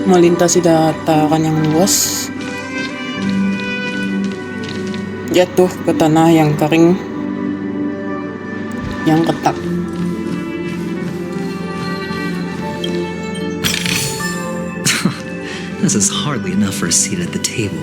melintasi dataran yang luas, jatuh ke tanah yang kering yang ketat. This is hardly enough for a seat at the table.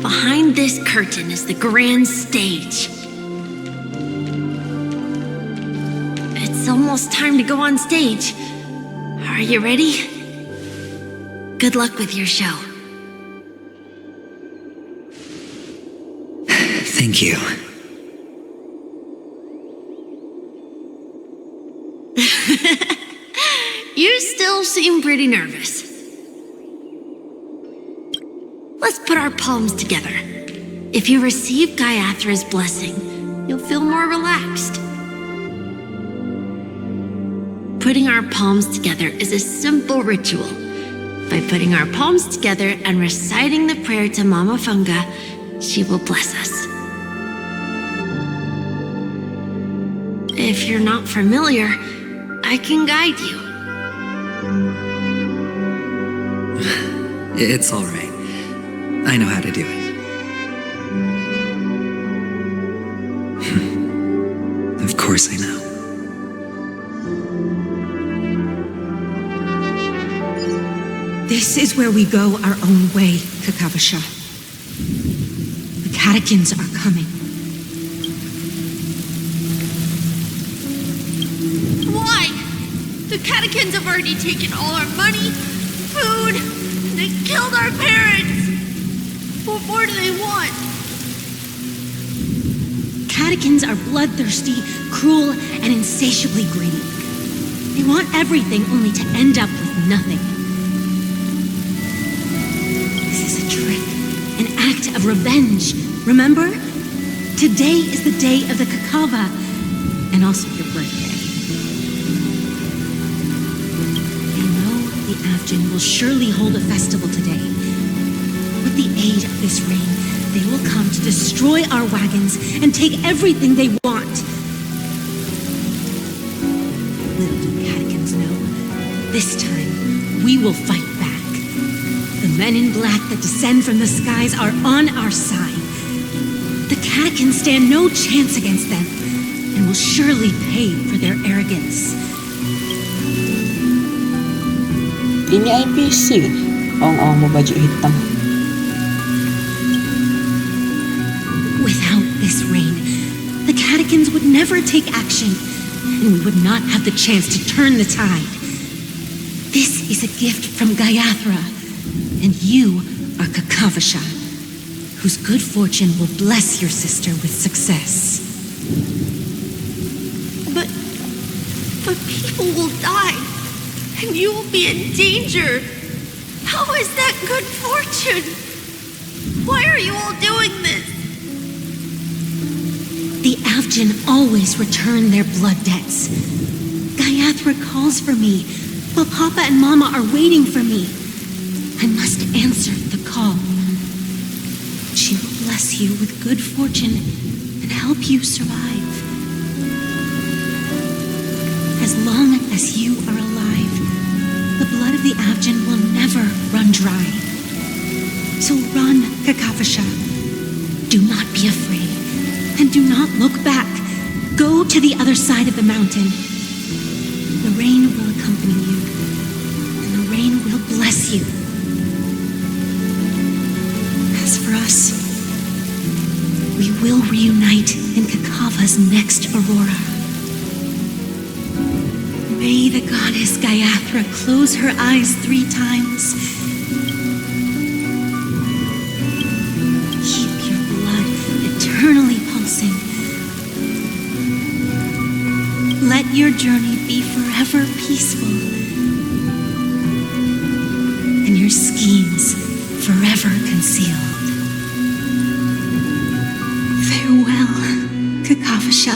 Behind this curtain is the grand stage. It's almost time to go on stage. Are you ready? Good luck with your show. Thank you. You still seem pretty nervous. Let's put our palms together. If you receive Gayathra's blessing, you'll feel more relaxed. Putting our palms together is a simple ritual. By putting our palms together and reciting the prayer to Mama Funga, she will bless us. If you're not familiar, I can guide you. It's all right. I know how to do it. Of course I know. This is where we go our own way, Kakavasha. The catechins are coming. Why? The catechins have already taken all our money, food, and they killed our parents. What more do they want? Catechins are bloodthirsty, cruel, and insatiably greedy. They want everything only to end up with nothing. This is a trick, an act of revenge. Remember? Today is the day of the Kakava, and also your birthday. They know the Avgin will surely hold a festival today. With the aid of this rain, they will come to destroy our wagons and take everything they want. Little do catechins know, this time we will fight back. The men in black that descend from the skies are on our side. The catechins stand no chance against them and will surely pay for their arrogance. Ini ay PC. Ang mo baju hitam. Without this rain, the catechins would never take action, and we would not have the chance to turn the tide. This is a gift from Gayathra, and you are Kakavasha, whose good fortune will bless your sister with success. But people will die, and you will be in danger. How is that good fortune? Why are you all doing this? The Avgin always return their blood debts. Gayathra calls for me, while Papa and Mama are waiting for me. I must answer the call. She will bless you with good fortune and help you survive. As long as you are alive, the blood of the Avgin will never run dry. So run, Kakavasha. Do not be afraid. And do not look back. Go to the other side of the mountain. The rain will accompany you, and the rain will bless you. As for us, we will reunite in Kakava's next aurora. May the goddess Gayathra close her eyes 3 times. Keep your blood eternally pulsing. Let your journey be forever peaceful, and your schemes forever concealed. Farewell, Kakavasha.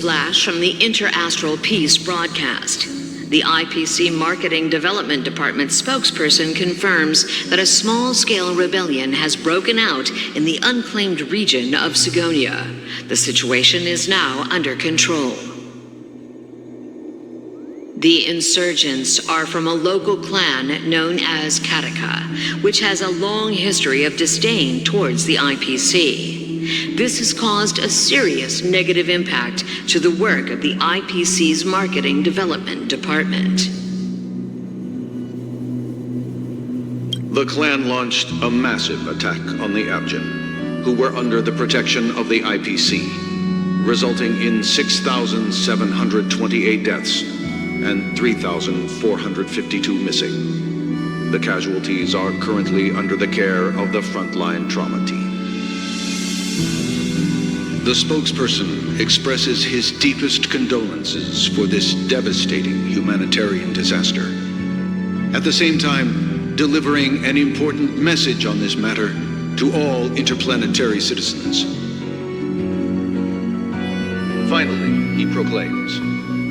flash from the Interastral Peace broadcast. The IPC Marketing Development Department spokesperson confirms that a small-scale rebellion has broken out in the unclaimed region of Sigonia. The situation is now under control. The insurgents are from a local clan known as Kataka, which has a long history of disdain towards the IPC. This has caused a serious negative impact to the work of the IPC's Marketing Development Department. The clan launched a massive attack on the Abjin, who were under the protection of the IPC, resulting in 6,728 deaths and 3,452 missing. The casualties are currently under the care of the frontline trauma team. The spokesperson expresses his deepest condolences for this devastating humanitarian disaster. At the same time, delivering an important message on this matter to all interplanetary citizens. Finally, he proclaims,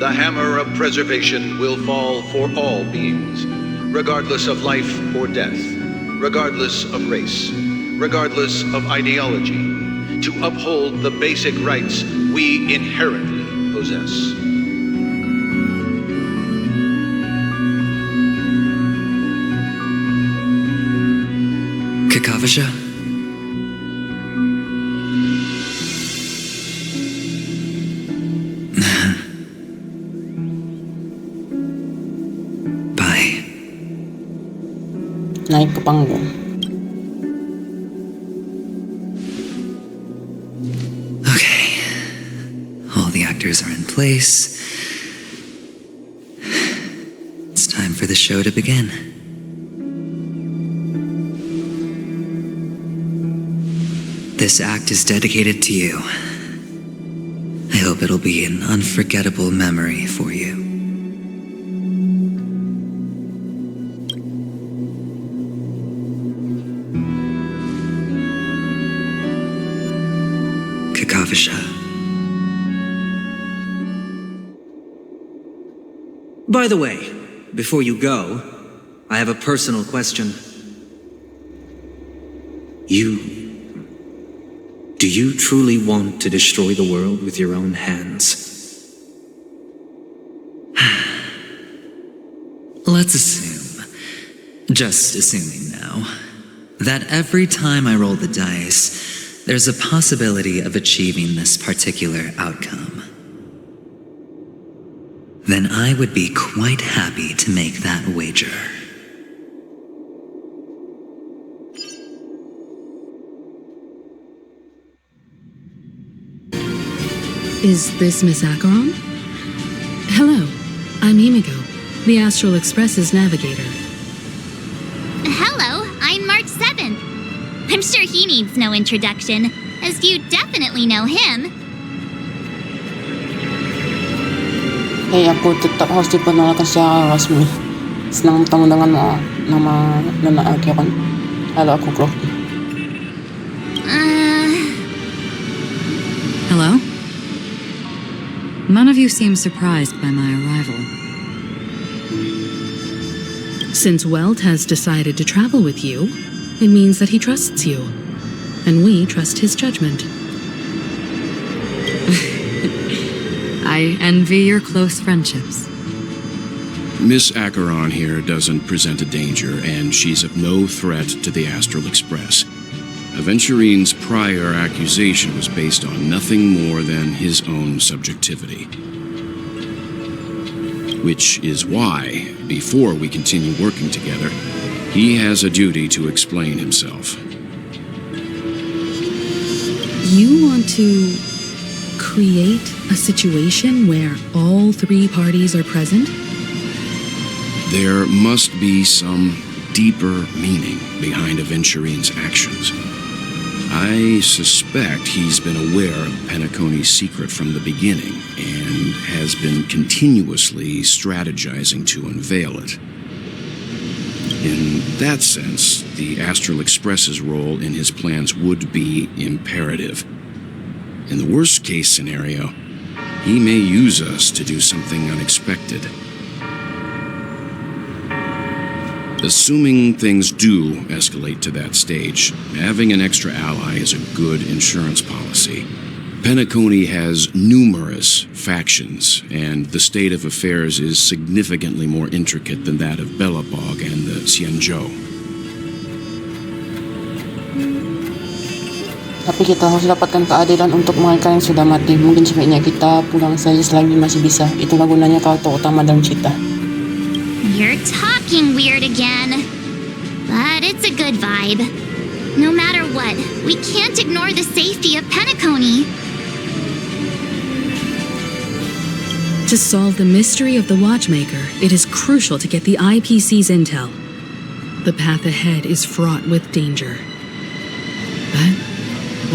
the hammer of preservation will fall for all beings, regardless of life or death, regardless of race, regardless of ideology, to uphold the basic rights we inherently possess. Kakavasha? Bye. Naik ke panggung. Okay. All the actors are in place. It's time for the show to begin. This act is dedicated to you. I hope it'll be an unforgettable memory for you. Kakavasha. By the way, before you go, I have a personal question. Do you truly want to destroy the world with your own hands? Let's assume, just assuming now, that every time I roll the dice, there's a possibility of achieving this particular outcome. Then I would be quite happy to make that wager. Is this Miss Acheron? Hello, I'm Emiko, the Astral Express's navigator. Hello, I'm March 7th. I'm sure he needs no introduction, as you definitely know him. Hey, aku tetap harus diperkenalkan secara rasmi. Senang bertemu dengan nama Nona Acheron. Halo, aku Chloe. Hello? None of you seem surprised by my arrival. Since Welt has decided to travel with you, it means that he trusts you, and we trust his judgment. I envy your close friendships. Miss Acheron here doesn't present a danger, and she's of no threat to the Astral Express. Aventurine's prior accusation was based on nothing more than his own subjectivity. Which is why, before we continue working together, he has a duty to explain himself. You want to create a situation where all three parties are present? There must be some deeper meaning behind Aventurine's actions. I suspect he's been aware of Penacony's secret from the beginning and has been continuously strategizing to unveil it. In that sense, the Astral Express's role in his plans would be imperative. In the worst-case scenario, he may use us to do something unexpected. Assuming things do escalate to that stage, having an extra ally is a good insurance policy. Penacony has numerous factions, and the state of affairs is significantly more intricate than that of Belobog and the Xianzhou. Tapi kita harus dapatkan keadilan untuk mereka yang sudah mati. Mungkin sebaiknya kita pulang saja selagi masih bisa. Itulah gunanya karakter utama dalam cerita. You're talking weird again. But it's a good vibe. No matter what, we can't ignore the safety of Penacony. To solve the mystery of the Watchmaker, it is crucial to get the IPC's intel. The path ahead is fraught with danger. But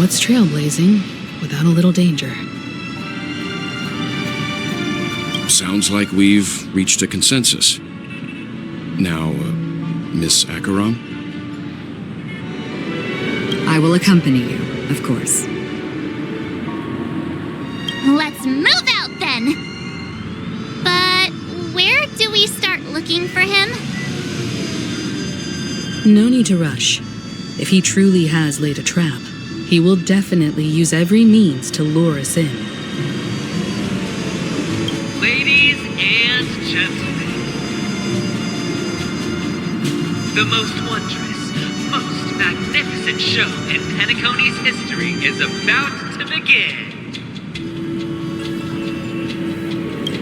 what's trailblazing without a little danger? Sounds like we've reached a consensus. Now, Miss Acheron? I will accompany you, of course. Let's move out then! But where do we start looking for him? No need to rush. If he truly has laid a trap, he will definitely use every means to lure us in. Ladies and gentlemen, the most wondrous, most magnificent show in Penacony's history is about to begin.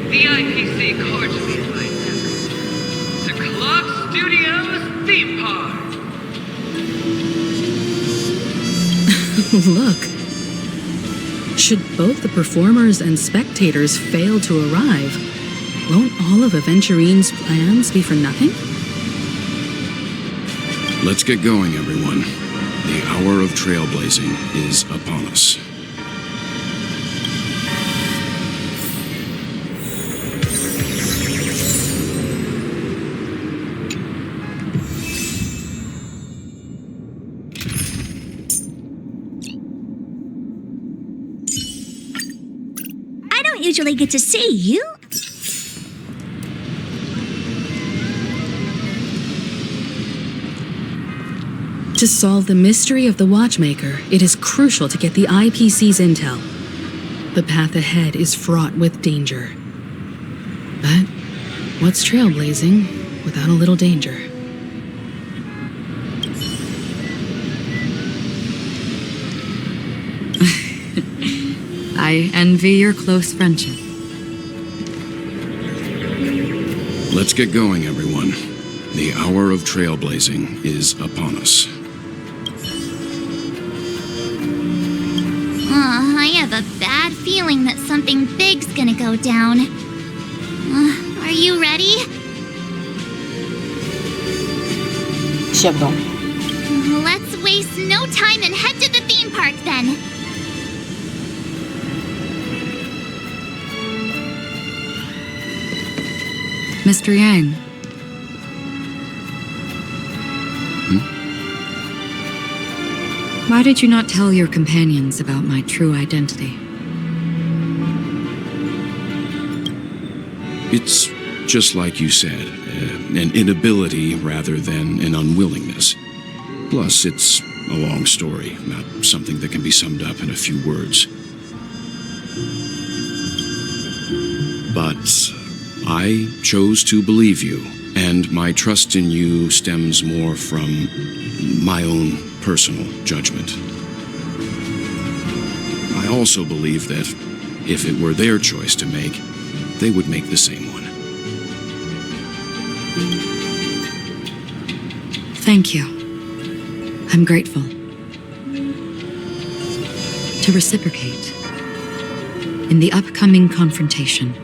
The IPC cordially invites everyone to Clock Studios Theme Park. Look. Should both the performers and spectators fail to arrive, won't all of Aventurine's plans be for nothing? Let's get going, everyone. The hour of trailblazing is upon us. Usually get to see you. To solve the mystery of the Watchmaker, it is crucial to get the IPC's intel. The path ahead is fraught with danger. But what's trailblazing without a little danger? I envy your close friendship. Let's get going, everyone. The hour of trailblazing is upon us. I have a bad feeling that something big's gonna go down. Are you ready? Siap dong. Let's waste no time and head to the theme park then. Mr. Yang. Why did you not tell your companions about my true identity? It's just like you said, an inability rather than an unwillingness. Plus, it's a long story, not something that can be summed up in a few words. But I chose to believe you, and my trust in you stems more from my own personal judgment. I also believe that if it were their choice to make, they would make the same one. Thank you. I'm grateful. To reciprocate, in the upcoming confrontation,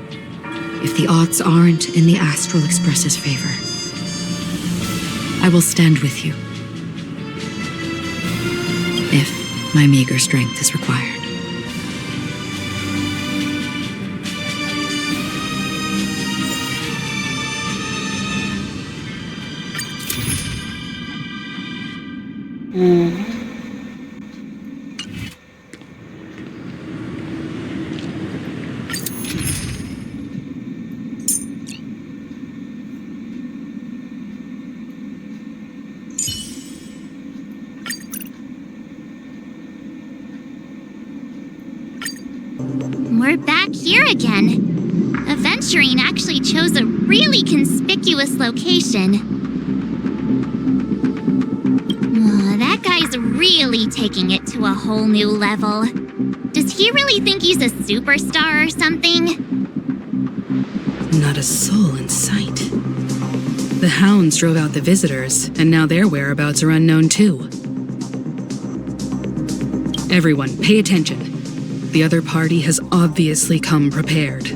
if the odds aren't in the Astral Express's favor, I will stand with you. If my meager strength is required. again. Aventurine actually chose a really conspicuous location. That guy's really taking it to a whole new level. Does he really think he's a superstar or something? Not a soul in sight. The hounds drove out the visitors, and now their whereabouts are unknown too. Everyone, pay attention. The other party has obviously come prepared.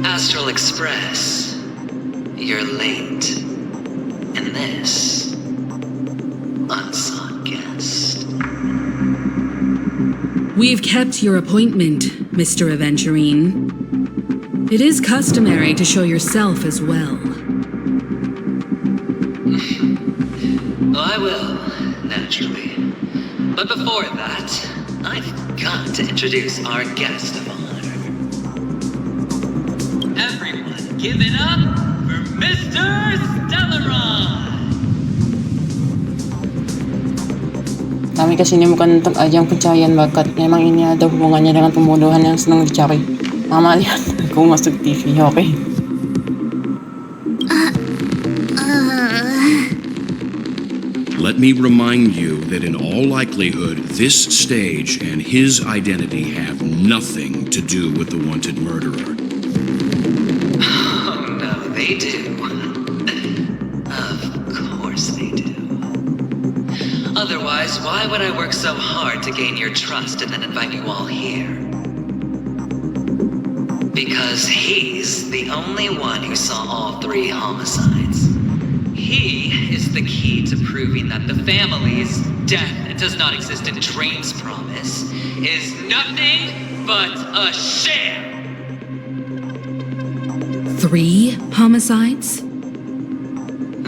Astral Express, you're late. And this, unsought guest. We've kept your appointment, Mr. Aventurine. It is customary to show yourself as well. I will, naturally. But before that, I've got to introduce our guest of honor. Everyone, give it up for Mr. Stellaron! Kami kasi nimukan ng ayang kuncayan bakat memang ini ada hubungannya dengan pembunuhan yang senang dicari. Mama lihat, aku masuk TV, okay? Let me remind you that in all likelihood, this stage and his identity have nothing to do with the wanted murderer. Oh, no, they do. Of course they do. Otherwise, why would I work so hard to gain your trust and then invite you all here? Because he's the only one who saw all 3 homicides. He is the key to proving that the family's death does not exist in Dream's promise is nothing but a sham. 3 homicides?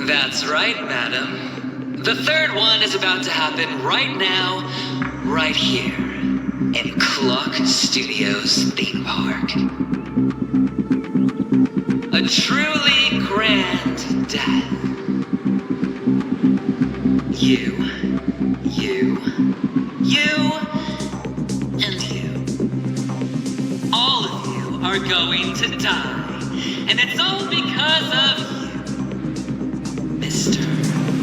That's right, madam. The 3rd one is about to happen right now, right here, in Clock Studios theme park. A truly grand death. You, and you. All of you are going to die. And it's all because of you, Mr.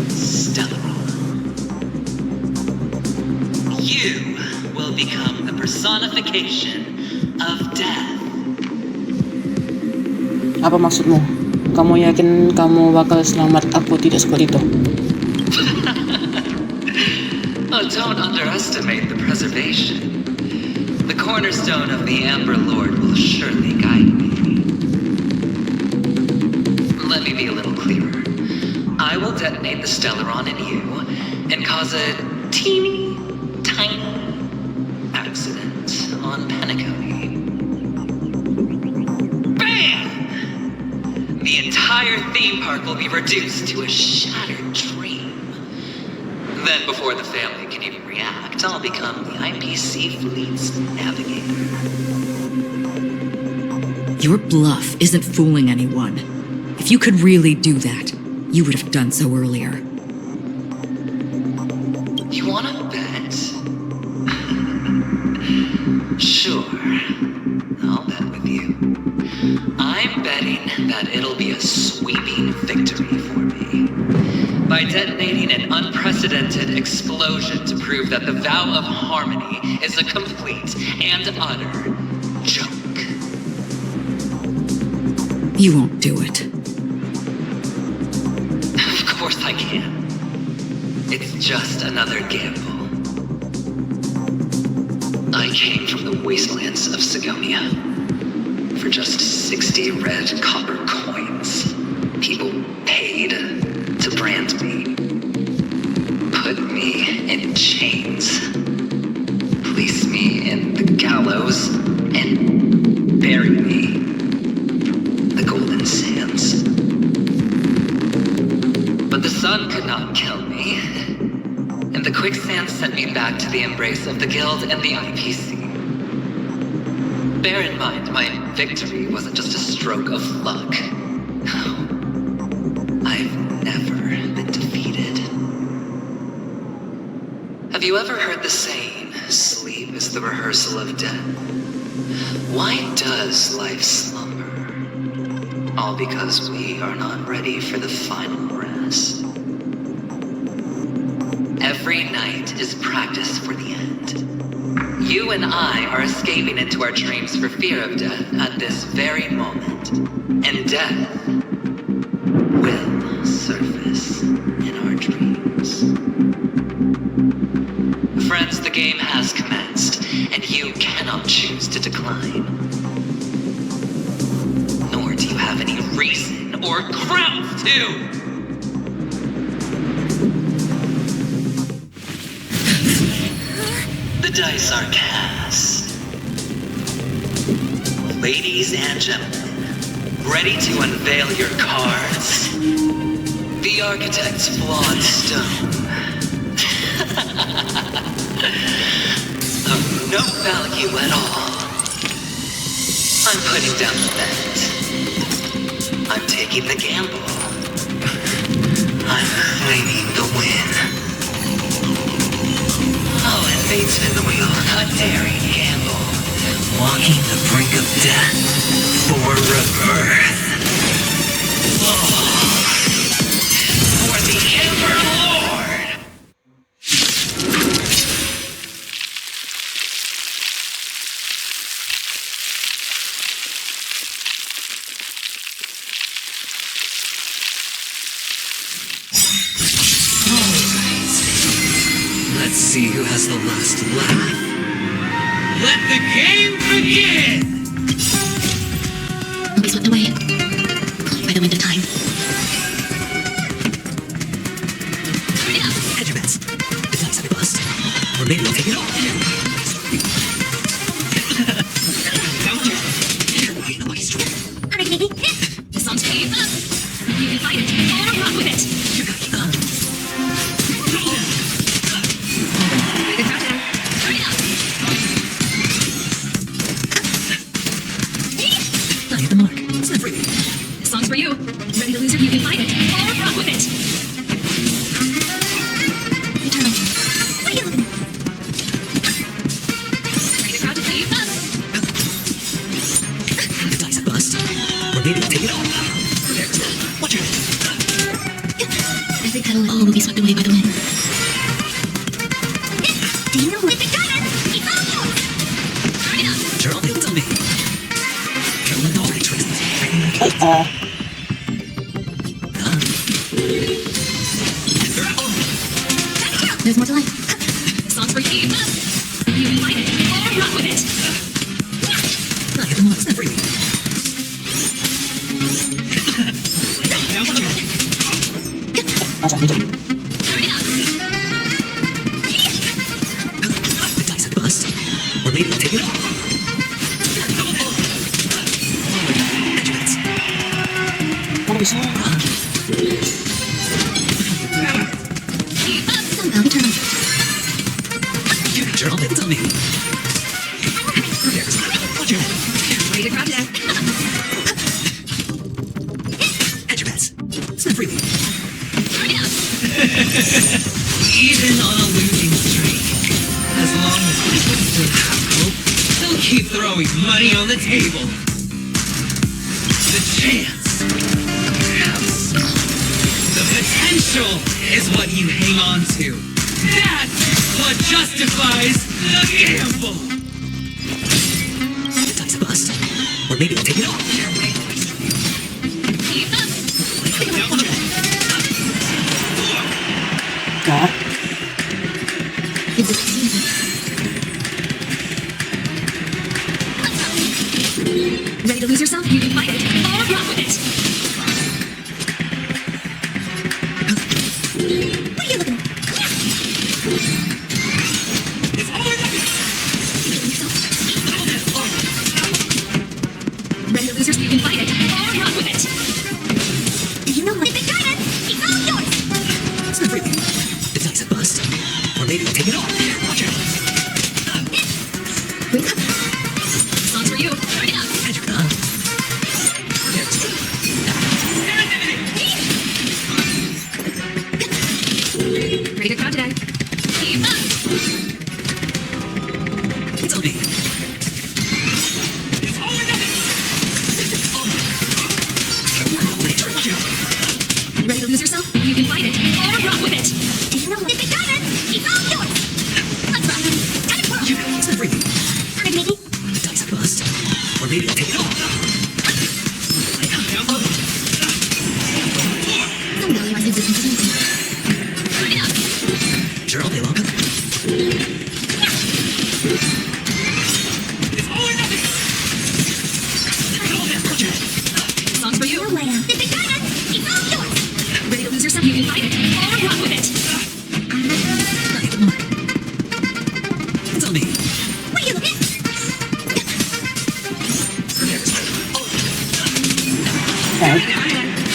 Stellaron. You will become the personification of death. Apa maksudmu? Kamu yakin kamu bakal selamat? Aku tidak suka itu. Oh, don't underestimate the preservation. The cornerstone of the Amber Lord will surely guide me. Let me be a little clearer. I will detonate the Stellaron in you and cause a teeny, tiny accident on Penacony. BAM! The entire theme park will be reduced to a shattered dream. Then, before the family can even react, I'll become the IPC fleet's navigator. Your bluff isn't fooling anyone. If you could really do that, you would have done so earlier. You wanna bet? Sure. I'll bet with you. I'm betting that it'll be a sweeping victory for me. By detonating an unprecedented explosion to prove that the vow of harmony is a complete and utter joke. You won't do it. Of course I can. It's just another gamble. I came from the wastelands of Sigonia. For just 60 red copper coins, people paid to brand me. Put me in chains. Place me in the gallows and bury me. The Golden Sands. But the sun could not kill me. And the quicksand sent me back to the embrace of the Guild and the IPC. Bear in mind, my victory wasn't just a stroke of luck. I've never been defeated. Have you ever heard the saying, sleep is the rehearsal of death? Why does life slumber? All because we are not ready for the final rest. Every night is practice for the end. You and I are escaping into our dreams for fear of death at this very moment. And death will surface in our dreams. Friends, the game has commenced, and you cannot choose to decline. Nor do you have any reason or grounds to! The dice are cast. Ladies and gentlemen, ready to unveil your cards? The architect's flawed stone. Of no value at all. I'm putting down the bet. I'm taking the gamble. I'm claiming the win. Oh, and they spin the wheel, a daring gamble. Walking the brink of death for rebirth. Oh, for the Emperor Lord! Let's see who has the last laugh. Let the game begin! Will be swept away by the wind of time. Hedge your bets. The dice have a bust. Or maybe we'll take it all. You know he's true. The sun's came up. You can fight it or run with it. You got it done. Ready to countdown. Hurry up. I hit the mark. It's not free. This song's for you. Ready to lose it? You can fight it or run with it. Eternal. What are you looking at? Ready to count to three. Up. The dice have bust. Or maybe we'll take it all. There's one. Watch your head. Every petal will be swept away by the wind. Do you know what the gun is? It's almost. Hurry up. Gerald, it'll tell me. Carolyn Dog twist. There's more to life. This song's for you. Up. You can fight it or run with it. I hit the mark. It's not free. Hurry up. The dice have bust. Or maybe we'll take it all. Hedge your bets. Somehow eternal. Gerald, it'll tell me. There's one. Watch your head. Ready to countdown. Hedge your bets. It's not free. Hurry up. Even on a losing streak, as long as people still have hope, they'll keep throwing money on the table. The chance, perhaps, the potential is what you hang on to. That's what justifies the gamble. The dice have bust. Or maybe we'll take it all. Keep up. God. Ready to lose yourself? You can fight it, or rock with it! What are you looking at? It's all or nothing! Ready to lose yourself? You can fight it, or rock with it! Do you know what? If it got it, it's all yours! It's not breathing. The dice are bust. Or maybe we'll take it off. Watch out. Wake up! This song's for you. Turn it up! Magic, huh? Ready to crowd today. Keep up! It's on me. It's all or nothing! Watch out. Ready to lose yourself? You can fight it, or rock with it! Do you know what? If it got it, it's all yours! Let's rock! Time to whirl! It's not breathing. Alright, maybe. The dice are bust. Or maybe I'll take it off. Don't know your existence is empty. Turn it up! Sure, I'll be longer. It's all or nothing! Watch out. This song's for you. No way. If it got it, it's all yours! Ready to lose yourself? You can fight it, or rock with it! Right, come on. It's on me. What are you looking at? Okay.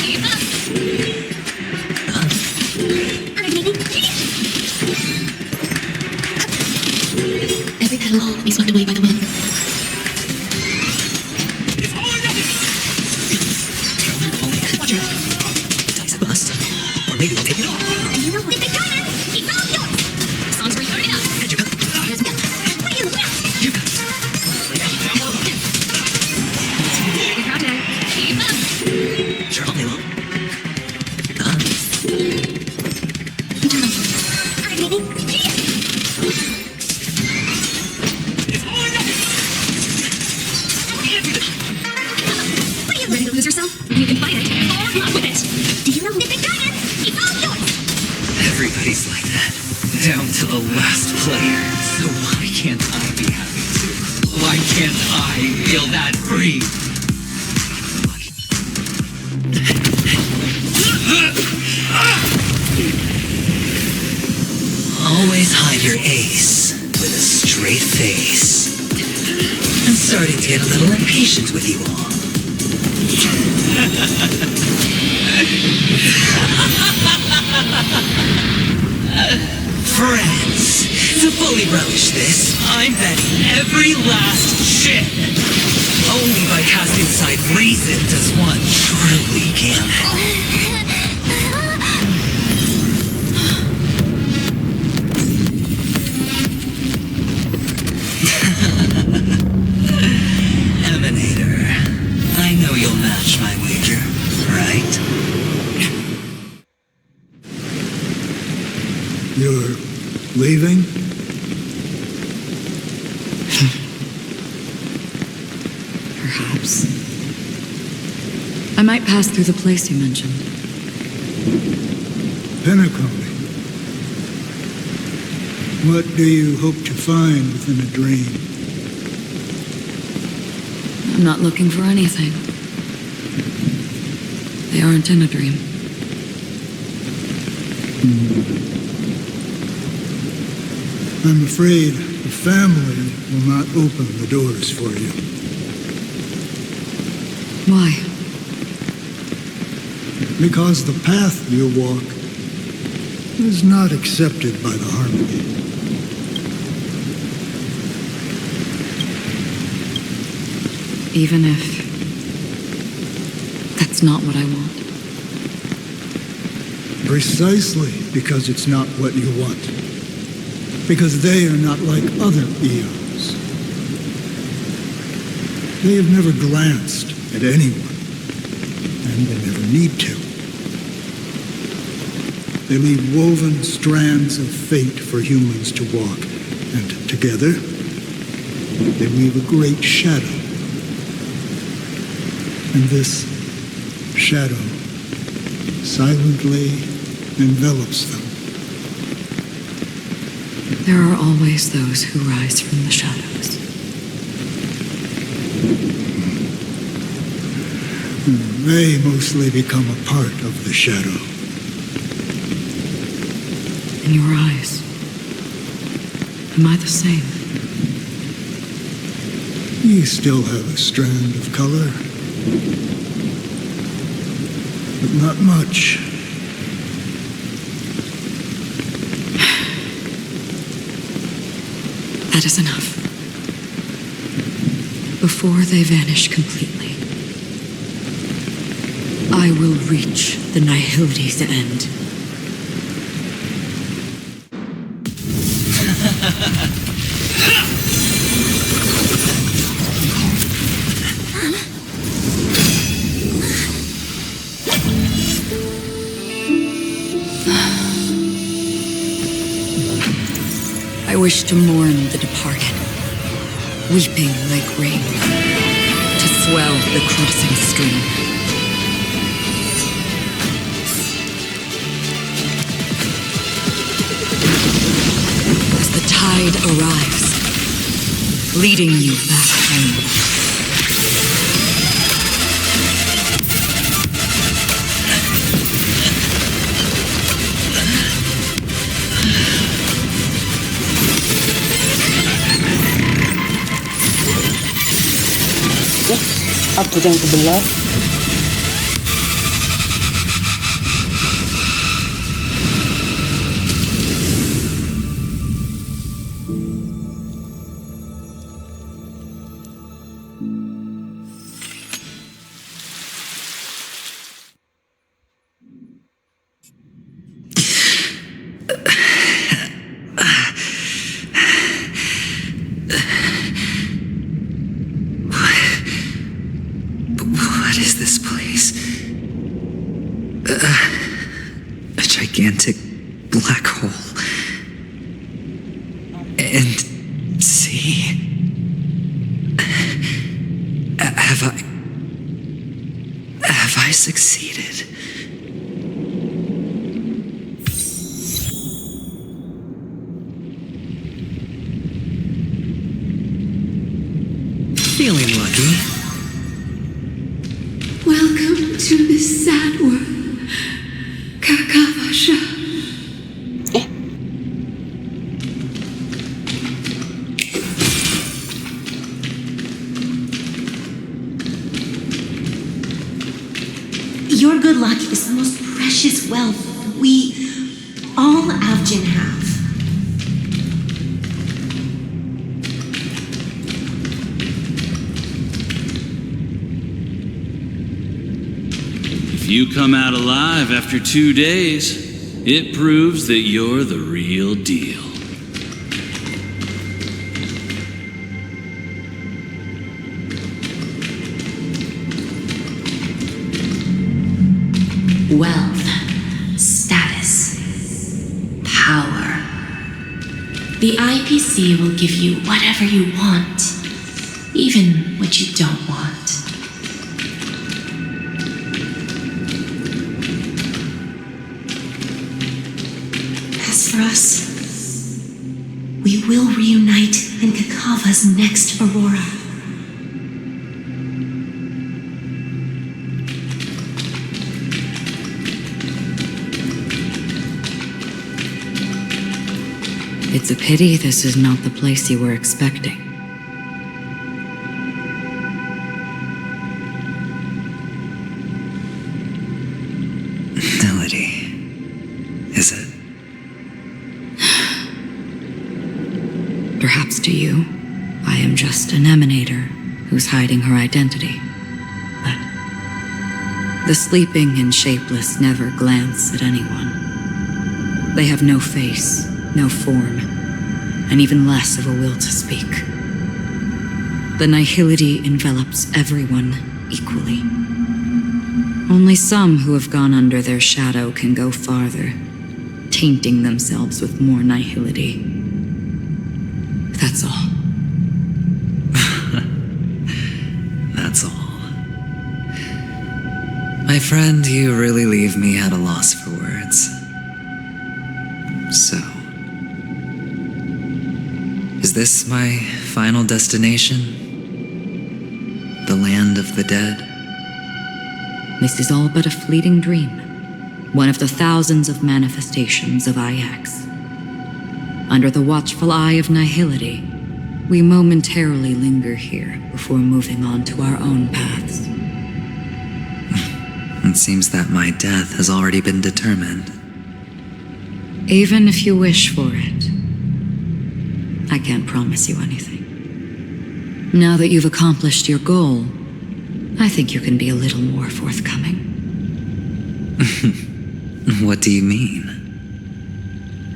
Keep up! Alright, maybe. Every petal will be swept away by the wind. It's all or nothing! Watch out. The dice are bust. Or maybe we'll take it off. Do you know what? If it got it, it's all yours! This song's for you. Turn it up! Magic, huh? What are you looking at? Ready to crowd today. Keep up! Sure, I'll be long. Alright, maybe. It's all or nothing! What are you Ready to lose yourself? You can fight it, or rock with it! Do you know? If it got it, it's all yours! Everybody's like that. Down to the last player. So why can't I be happy too? Why can't I feel that free? Always hide your ace with a straight face. I'm starting to get a little impatient with you all. Friends, to fully relish this, I'm betting every last chip. Only by casting aside reason does one truly gamble. Emanator, I know you'll match my wager, right? You're leaving? Perhaps. I might pass through the place you mentioned. Penacony. What do you hope to find within a dream? I'm not looking for anything. They aren't in a dream. I'm afraid the family will not open the doors for you. Why? Because the path you walk is not accepted by the Harmony. Even if that's not what I want. Precisely because it's not what you want. Because they are not like other eons. They have never glanced at anyone, and they never need to. They leave woven strands of fate for humans to walk, and together, they weave a great shadow. And this shadow silently envelops them. There are always those who rise from the shadows. They mostly become a part of the shadow. In your eyes, am I the same? You still have a strand of color, but not much. That is enough. Before they vanish completely, I will reach the Nihility's end. I wish to mourn the departed, weeping like rain, to swell the crossing stream. As the tide arrives, leading you back home. Apa yang kebelah? What is this place? A gigantic black hole. And see? Have I succeeded? Feeling lucky. Welcome to this sad world, Kakavasha. Your good luck is the most precious wealth we all Avgin have. If you come out alive after 2 days, it proves that you're the real deal. Wealth, status, power. The IPC will give you whatever you want, even what you don't want. As for us, we will reunite in Kakava's next aurora. It's a pity this is not the place you were expecting. Melody. Is it? Perhaps to you, I am just an emanator who's hiding her identity. But the sleeping and shapeless never glance at anyone. They have no face, no form, and even less of a will to speak. The nihility envelops everyone equally. Only some who have gone under their shadow can go farther, tainting themselves with more nihility. That's all. That's all. My friend, you really leave me at a loss for words. So, is this my final destination? The land of the dead? this is all but a fleeting dream, one of the thousands of manifestations of IX. Under the watchful eye of nihility, we momentarily linger here before moving on to our own paths. It seems that my death has already been determined. Even if you wish for it, I can't promise you anything. Now that you've accomplished your goal, I think you can be a little more forthcoming. What do you mean?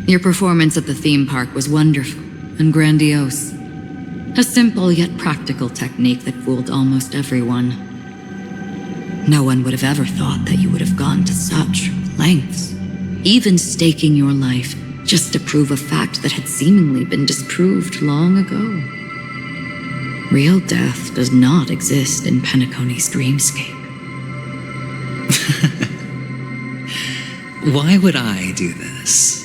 Your performance at the theme park was wonderful and grandiose. A simple yet practical technique that fooled almost everyone. No one would have ever thought that you would have gone to such lengths, even staking your life just to prove a fact that had seemingly been disproved long ago. Real death does not exist in Penacony's dreamscape. Why would I do this?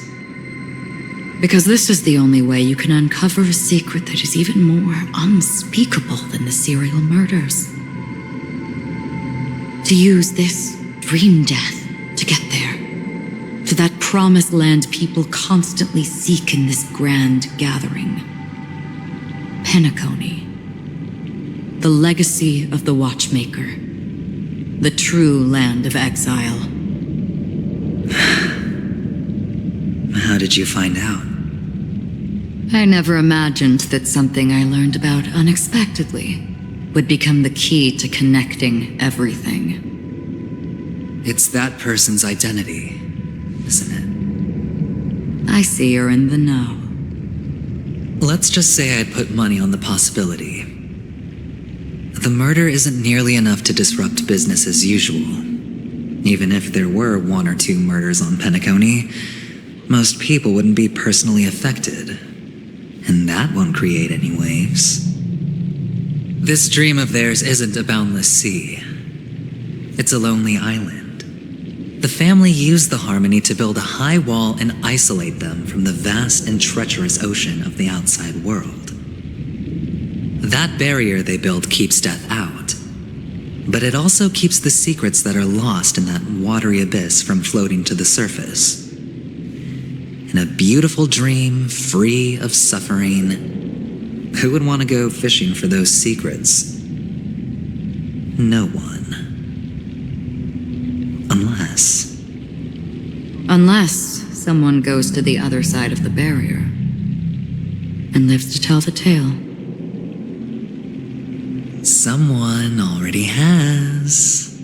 Because this is the only way you can uncover a secret that is even more unspeakable than the serial murders. To use this dream death to get there, to that promised land people constantly seek in this grand gathering. Penacony, the legacy of the Watchmaker, the true land of exile. How did you find out? I never imagined that something I learned about unexpectedly would become the key to connecting everything. It's that person's identity, isn't it? I see you're in the know. Let's just say I'd put money on the possibility. The murder isn't nearly enough to disrupt business as usual. Even if there were 1 or 2 murders on Penacony, most people wouldn't be personally affected. And that won't create any waves. This dream of theirs isn't a boundless sea. It's a lonely island. The family used the Harmony to build a high wall and isolate them from the vast and treacherous ocean of the outside world. That barrier they built keeps death out, but it also keeps the secrets that are lost in that watery abyss from floating to the surface. In a beautiful dream, free of suffering, who would want to go fishing for those secrets? No one. Unless someone goes to the other side of the barrier and lives to tell the tale. Someone already has.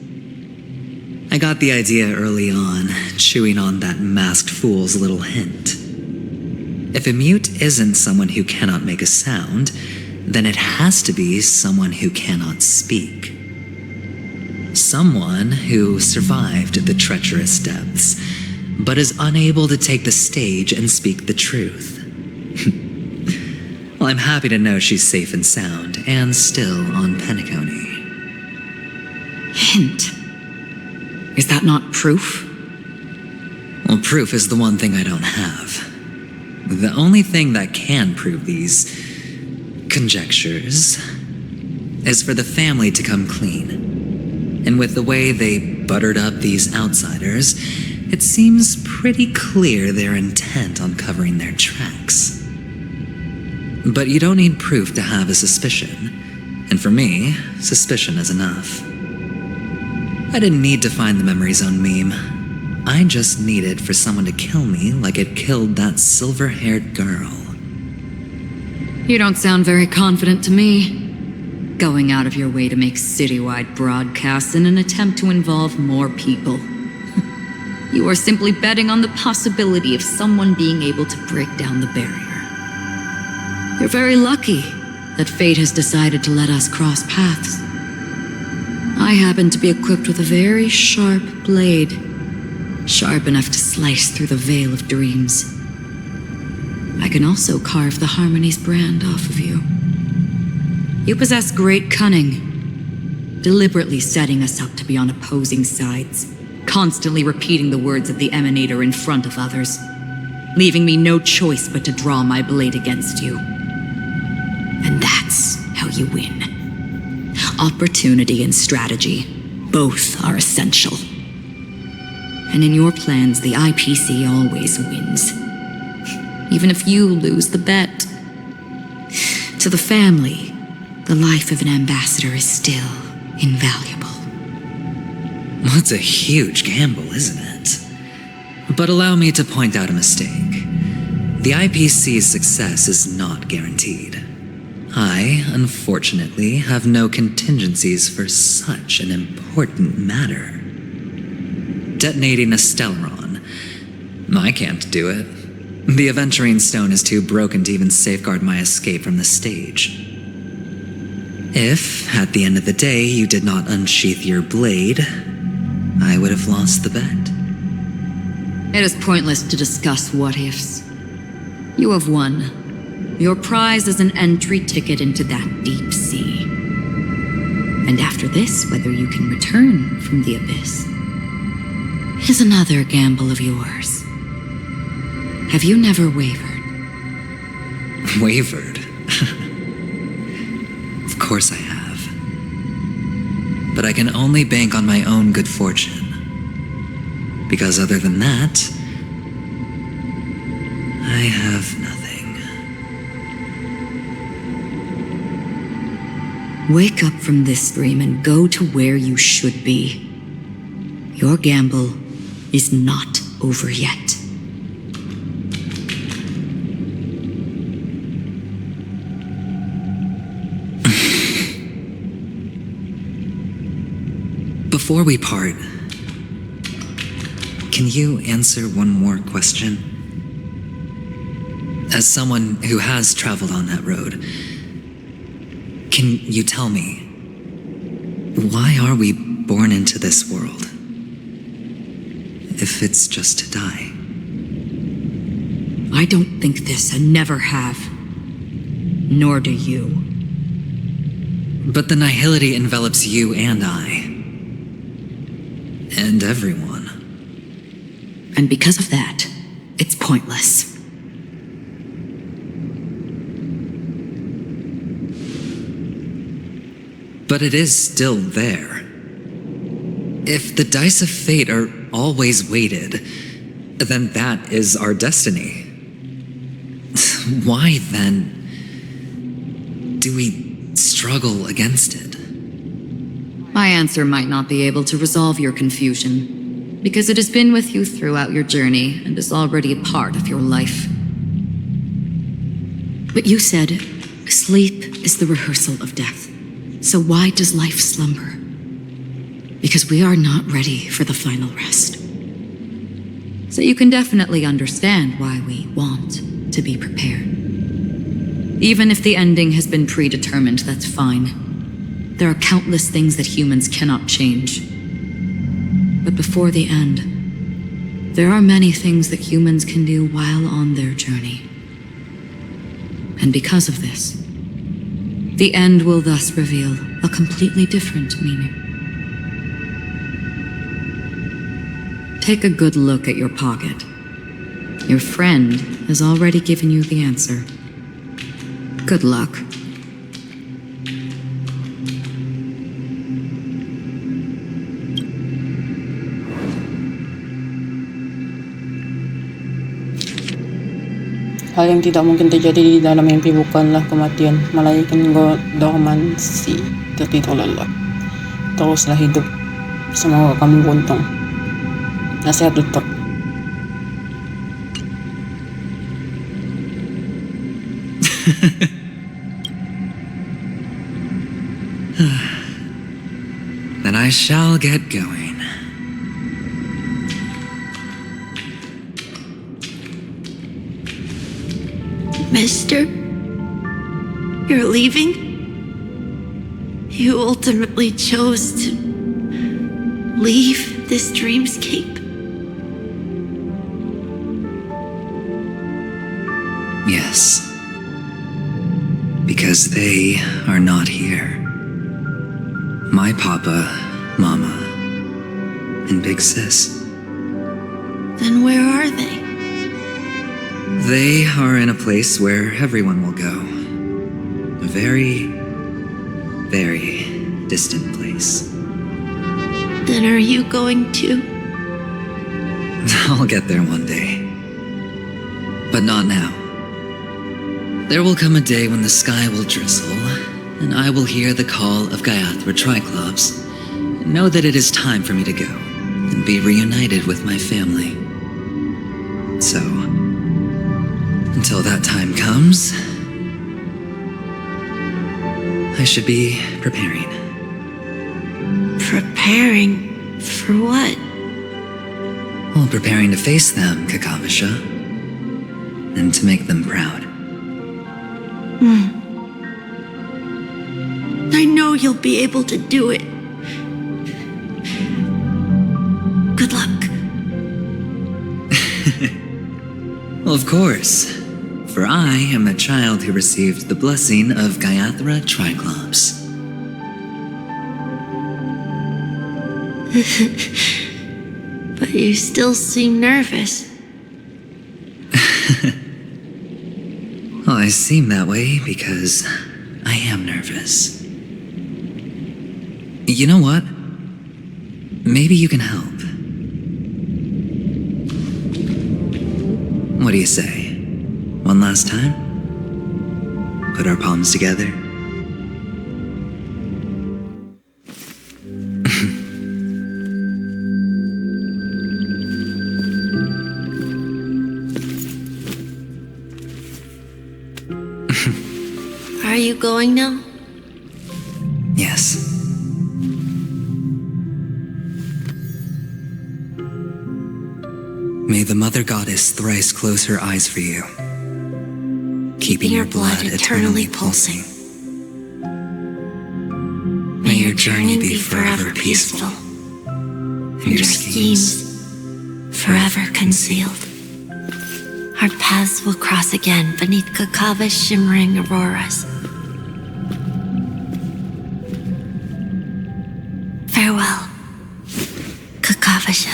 I got the idea early on, chewing on that masked fool's little hint. If a mute isn't someone who cannot make a sound, then it has to be someone who cannot speak. Someone who survived the treacherous depths, but is unable to take the stage and speak the truth. Well, I'm happy to know she's safe and sound, and still on Penacony. Hint. Is that not proof? Well, proof is the one thing I don't have. The only thing that can prove these conjectures is for the family to come clean. And with the way they buttered up these outsiders, it seems pretty clear they're intent on covering their tracks. But you don't need proof to have a suspicion. And for me, suspicion is enough. I didn't need to find the memory zone meme. I just needed for someone to kill me like it killed that silver-haired girl. You don't sound very confident to me. Going out of your way to make citywide broadcasts in an attempt to involve more people. You are simply betting on the possibility of someone being able to break down the barrier. You're very lucky that fate has decided to let us cross paths. I happen to be equipped with a very sharp blade, sharp enough to slice through the veil of dreams. I can also carve the Harmony's brand off of you. You possess great cunning, deliberately setting us up to be on opposing sides, constantly repeating the words of the Emanator in front of others, leaving me no choice but to draw my blade against you. And that's how you win. Opportunity and strategy, Both are essential. And in your plans, the IPC always wins. Even if you lose the bet. To the family, the life of an ambassador is still invaluable. That's a huge gamble, isn't it? But allow me to point out a mistake. The IPC's success is not guaranteed. I, unfortunately, have no contingencies for such an important matter. Detonating a Stellaron. I can't do it. The Aventurine Stone is too broken to even safeguard my escape from the stage. If, at the end of the day, you did not unsheath your blade, I would have lost the bet. It is pointless to discuss what-ifs. You have won. Your prize is an entry ticket into that deep sea. And after this, whether you can return from the abyss is another gamble of yours. Have you never wavered? Wavered? Of course I have. But I can only bank on my own good fortune. Because other than that, I have nothing. Wake up from this dream and go to where you should be. Your gamble is not over yet. Before we part, can you answer one more question? As someone who has traveled on that road, can you tell me, why are we born into this world? If it's just to die. I don't think this and never have. Nor do you. But the nihility envelops you and I. And everyone. And because of that, it's pointless. But it is still there. If the dice of fate are always weighted, then that is our destiny. Why, then, do we struggle against it? My answer might not be able to resolve your confusion, because it has been with you throughout your journey and is already a part of your life. But you said, sleep is the rehearsal of death. So why does life slumber? Because we are not ready for the final rest. So you can definitely understand why we want to be prepared. Even if the ending has been predetermined, that's fine. There are countless things that humans cannot change. But before the end, there are many things that humans can do while on their journey. And because of this, the end will thus reveal a completely different meaning. Take a good look at your pocket. Your friend has already given you the answer. Good luck. Hal yang tidak mungkin terjadi di dalam mimpi bukanlah kematian, melainkan dormansi, tertidur lelap. Teruslah hidup, semoga kamu beruntung. Nasihat dokter. Then I shall get going. Mister? You're leaving? You ultimately chose to leave this dreamscape? Yes. Because they are not here. My papa, mama, and big sis. Then where are they? They are in a place where everyone will go. A very, very distant place. Then are you going to? I'll get there one day. But not now. There will come a day when the sky will drizzle, and I will hear the call of Gayathra Triclops, and know that it is time for me to go, and be reunited with my family. So, until that time comes, I should be preparing. Preparing? For what? Well, preparing to face them, Kakavasha, and to make them proud. I know you'll be able to do it. Good luck. Well, of course, for I am the child who received the blessing of Gayathra Triclops. But you still seem nervous. Well, I seem that way because I am nervous. You know what? Maybe you can help. What do you say? One last time? Put our palms together? Are you going now? Yes. May the Mother Goddess thrice close her eyes for you, keeping your blood eternally pulsing. May your journey be forever peaceful, and your schemes forever concealed. Our paths will cross again beneath Kakava's shimmering auroras. Farewell, Kakavasha.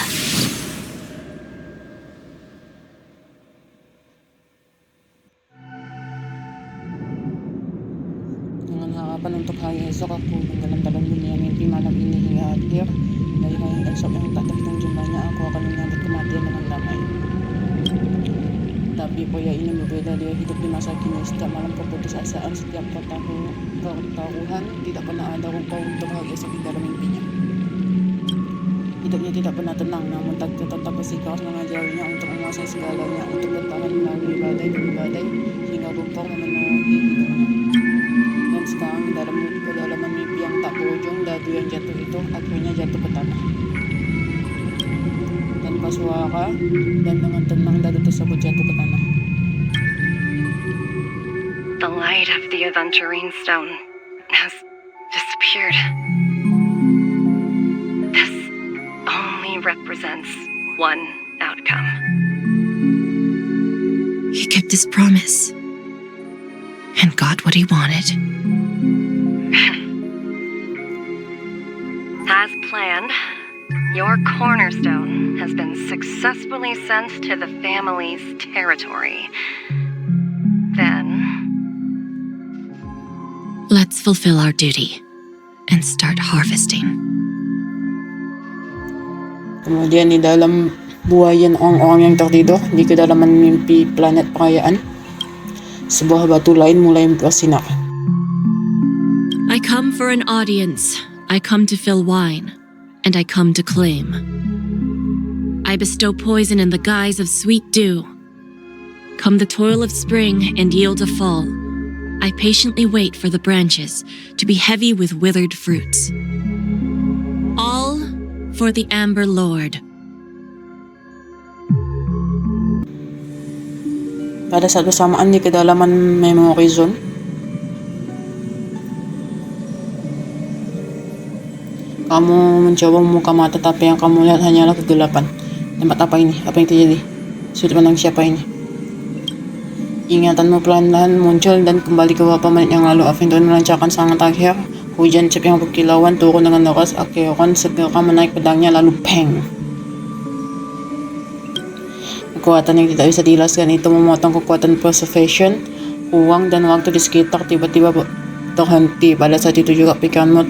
Panuntok hangin esok aku dalam dunia mimpi malam ini hingga akhir. Dari hari esok yang tak terhitung jumlahnya, aku akan menyambut kematian dengan damai. Tapi pria ini berbeda, dia hidup di masa kini. Setiap malam keputusasaan, setiap pertaruhan, tidak pernah ada rupa untuk hari esok di dalam mimpinya. Hidupnya tidak pernah tenang, namun takdir tetap bersikeras mengajarinya untuk menguasai segalanya, untuk bertahan melalui badai demi badai, hingga rumput memenuhi hidupnya. Dan sekarang di dalam kedalaman mimpi yang tak berujung, dadu yang jatuh itu akhirnya jatuh ke tanah. Tanpa suara dan dengan tenang, dadu tersebut jatuh ke tanah. The light of the aventurine stone has disappeared. This only represents one outcome. He kept his promise and got what he wanted. As planned, your cornerstone has been successfully sent to the family's territory. Then, let's fulfill our duty and start harvesting. Kemudian di dalam buayan orang-orang yang tertidur di kedalaman mimpi planet perayaan, sebuah batu lain mulai bersinar. I come for an audience. I come to fill wine, and I come to claim. I bestow poison in the guise of sweet dew. Come the toil of spring and yield a fall. I patiently wait for the branches to be heavy with withered fruits. All for the Amber Lord. Pada saat bersamaan di kedalaman memory zone, kamu mencoba membuka mata, tapi yang kamu lihat hanyalah kegelapan. Tempat apa ini? Apa yang terjadi? Sudut pandang siapa ini? Ingatanmu perlahan-lahan muncul dan kembali ke beberapa menit yang lalu. Aventurine melancarkan serangan terakhir. Hujan cep yang berkilauan turun dengan deras. Acheron segera menaik pedangnya, lalu peng. Kekuatan yang tidak bisa dijelaskan itu memotong kekuatan preservation, ruang dan waktu di sekitar tiba-tiba terhenti. Pada saat itu juga pikiranmu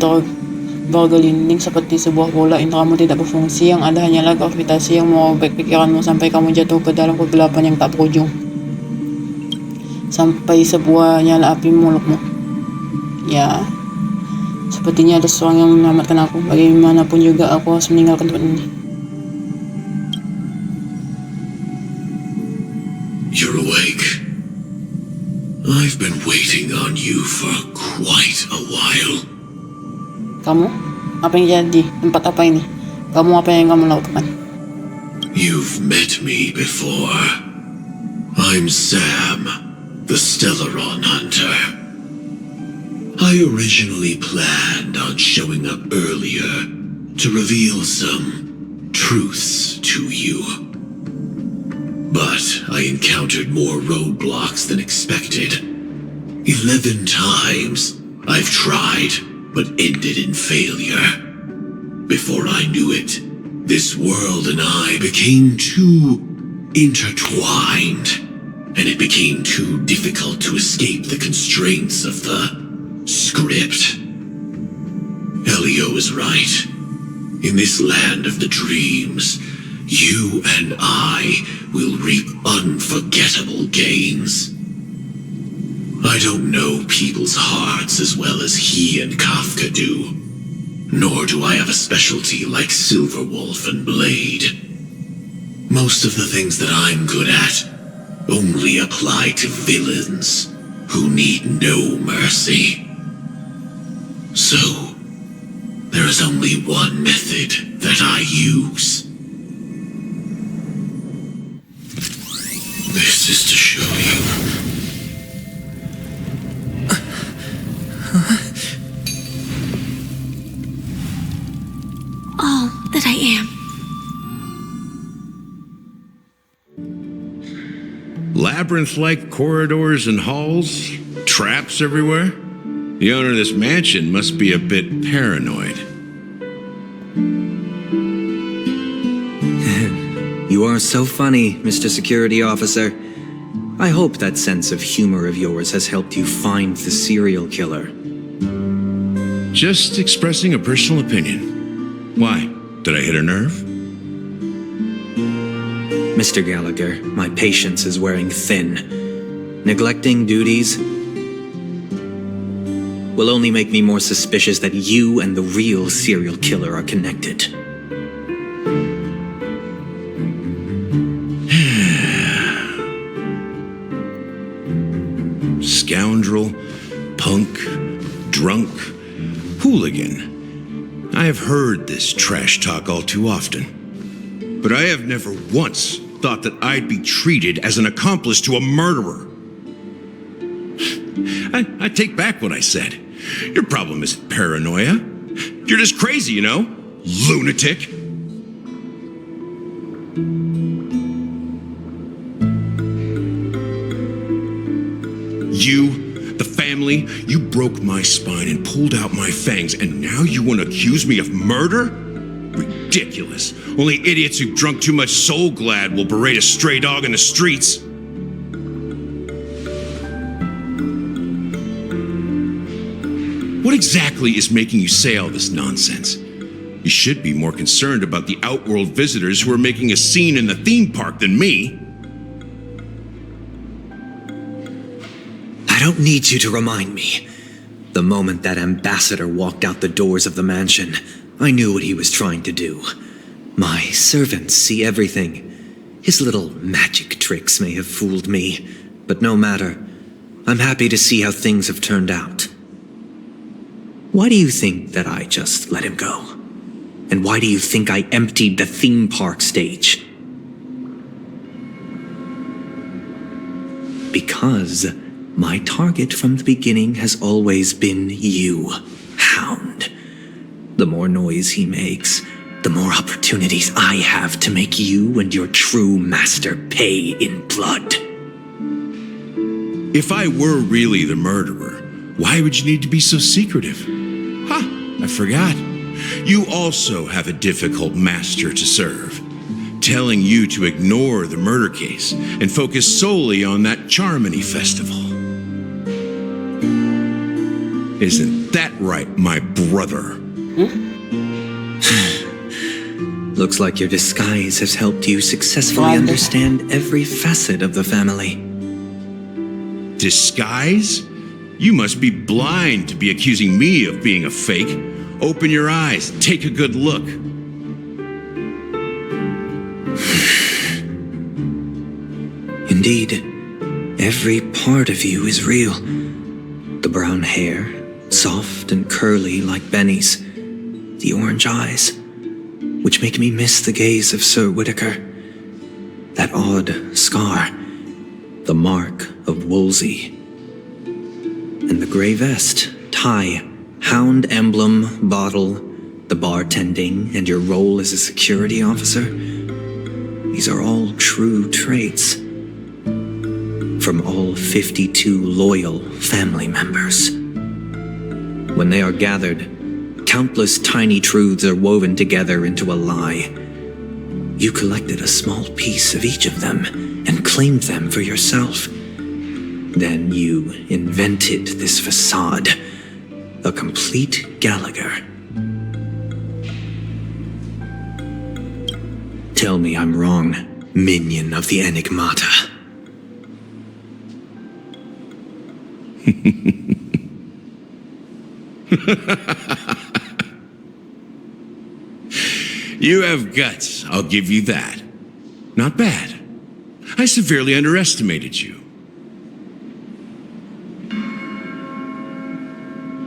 bago galinding seperti sebuah bola yang kamu tidak berfungsi, yang ada hanyalah gravitasi yang merobek pikiranmu sampai kamu jatuh ke dalam kegelapan yang tak berujung. Sampai sebuah nyala api mulutmu. Ya, sepertinya ada seorang yang menyelamatkan aku. Bagaimanapun juga aku harus meninggalkan tempat ini. You're awake. I've been waiting on you for quite a while. Kamu? Apa yang jadi? Tempat apa ini? Kamu apa yang kamu lakukan? You've met me before. I'm Sam, the Stellaron Hunter. I originally planned on showing up earlier to reveal some truths to you. But I encountered more roadblocks than expected. 11 times I've tried, but ended in failure. Before I knew it, this world and I became too intertwined, and it became too difficult to escape the constraints of the script. Elio is right. In this land of the dreams, you and I will reap unforgettable gains. I don't know people's hearts as well as he and Kafka do. Nor do I have a specialty like Silverwolf and Blade. Most of the things that I'm good at only apply to villains who need no mercy. So, there is only one method that I use. This is to show you. All that I am. Labyrinth-like corridors and halls, traps everywhere. The owner of this mansion must be a bit paranoid. You are so funny, Mr. Security Officer. I hope that sense of humor of yours has helped you find the serial killer. Just expressing a personal opinion. Why? Did I hit a nerve? Mr. Gallagher, my patience is wearing thin. Neglecting duties will only make me more suspicious that you and the real serial killer are connected. Scoundrel, punk, drunk, hooligan. I have heard this trash talk all too often. But I have never once thought that I'd be treated as an accomplice to a murderer. I take back what I said. Your problem isn't paranoia. You're just crazy, you know? Lunatic. You, the family, you broke my spine and pulled out my fangs, and now you want to accuse me of murder? Ridiculous. Only idiots who've drunk too much Soul Glad will berate a stray dog in the streets. What exactly is making you say all this nonsense? You should be more concerned about the Outworld visitors who are making a scene in the theme park than me. I don't need you to remind me. The moment that ambassador walked out the doors of the mansion, I knew what he was trying to do. My servants see everything. His little magic tricks may have fooled me, but no matter. I'm happy to see how things have turned out. Why do you think that I just let him go? And why do you think I emptied the theme park stage? Because my target from the beginning has always been you, Hound. The more noise he makes, the more opportunities I have to make you and your true master pay in blood. If I were really the murderer, why would you need to be so secretive? I forgot. You also have a difficult master to serve, telling you to ignore the murder case and focus solely on that Charmony festival. Isn't that right, my brother? Looks like your disguise has helped you successfully understand every facet of the family. Disguise? You must be blind to be accusing me of being a fake. Open your eyes, take a good look. Indeed, every part of you is real. The brown hair, soft and curly like Benny's. The orange eyes, which make me miss the gaze of Sir Whitaker. That odd scar, the mark of Wolsey. And the gray vest, tie, hound emblem, bottle, the bartending, and your role as a security officer. These are all true traits. From all 52 loyal family members. When they are gathered, countless tiny truths are woven together into a lie. You collected a small piece of each of them and claimed them for yourself. Then you invented this facade, a complete Gallagher. Tell me I'm wrong, minion of the Enigmata. You have guts, I'll give you that. Not bad. I severely underestimated you.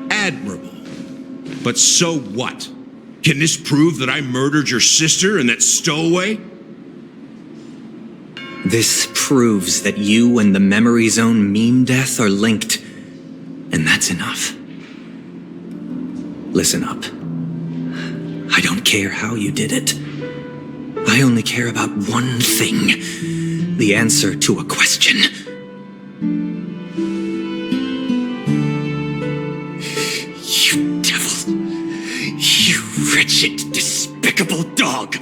Admirable. But so what? Can this prove that I murdered your sister and that stowaway? This proves that you and the Memory Zone meme death are linked. And that's enough. Listen up. I don't care how you did it. I only care about one thing. The answer to a question. You devil. You wretched, despicable dog.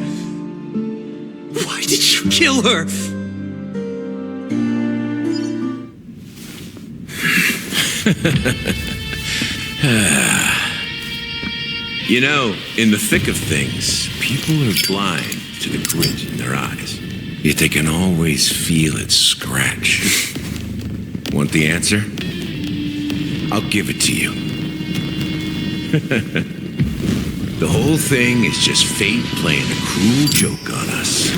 Why did you kill her? You know, in the thick of things, people are blind to the grit in their eyes. Yet they can always feel it scratch. Want the answer? I'll give it to you. The whole thing is just fate playing a cruel joke on us.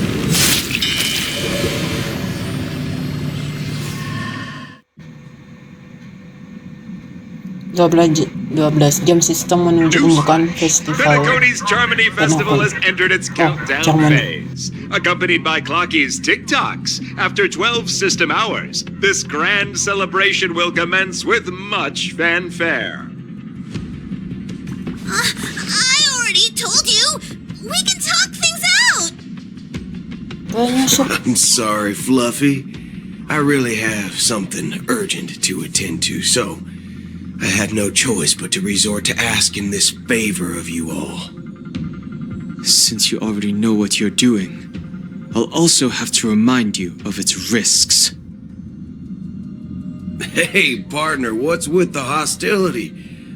Dua belas jam sistem menuju pembukaan festival. Penacony's Charmony Festival has entered its countdown Charmony. phase, accompanied by Clocky's TikToks. After 12 system hours, this grand celebration will commence with much fanfare. I already told you! We can talk things out! I'm sorry, Fluffy. I really have something urgent to attend to, so I had no choice but to resort to asking this favor of you all. Since you already know what you're doing, I'll also have to remind you of its risks. Hey, partner, what's with the hostility?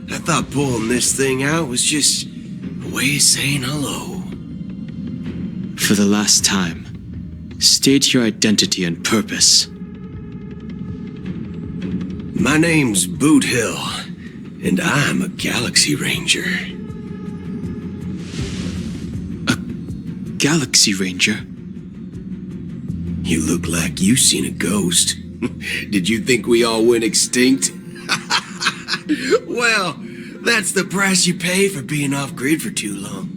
I thought pulling this thing out was just a way of saying hello. For the last time, state your identity and purpose. My name's Boot Hill, and I'm a Galaxy Ranger. A Galaxy Ranger? You look like you seen a ghost. Did you think we all went extinct? Well, that's the price you pay for being off-grid for too long.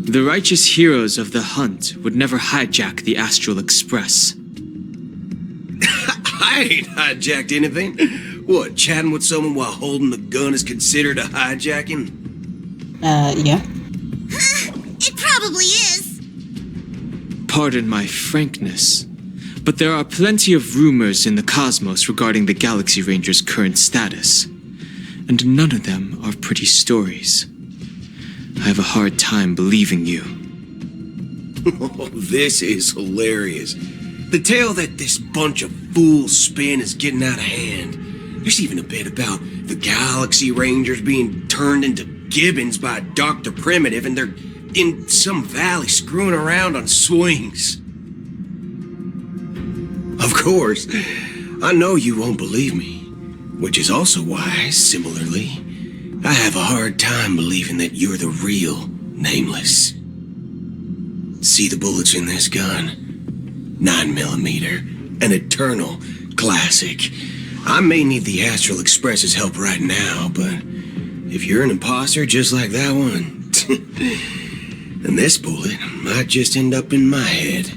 The righteous heroes of the hunt would never hijack the Astral Express. I ain't hijacked anything. What, chatting with someone while holding the gun is considered a hijacking? Yeah. It probably is. Pardon my frankness, but there are plenty of rumors in the cosmos regarding the Galaxy Ranger's current status, and none of them are pretty stories. I have a hard time believing you. Oh, this is hilarious. The tale that this bunch of fools spin is getting out of hand. There's even a bit about the Galaxy Rangers being turned into Gibbons by Dr. Primitive, and they're in some valley screwing around on swings. Of course, I know you won't believe me, which is also why, similarly, I have a hard time believing that you're the real Nameless. See the bullets in this gun? 9mm, an eternal classic. I may need the Astral Express's help right now, but if you're an imposter just like that one, then this bullet might just end up in my head.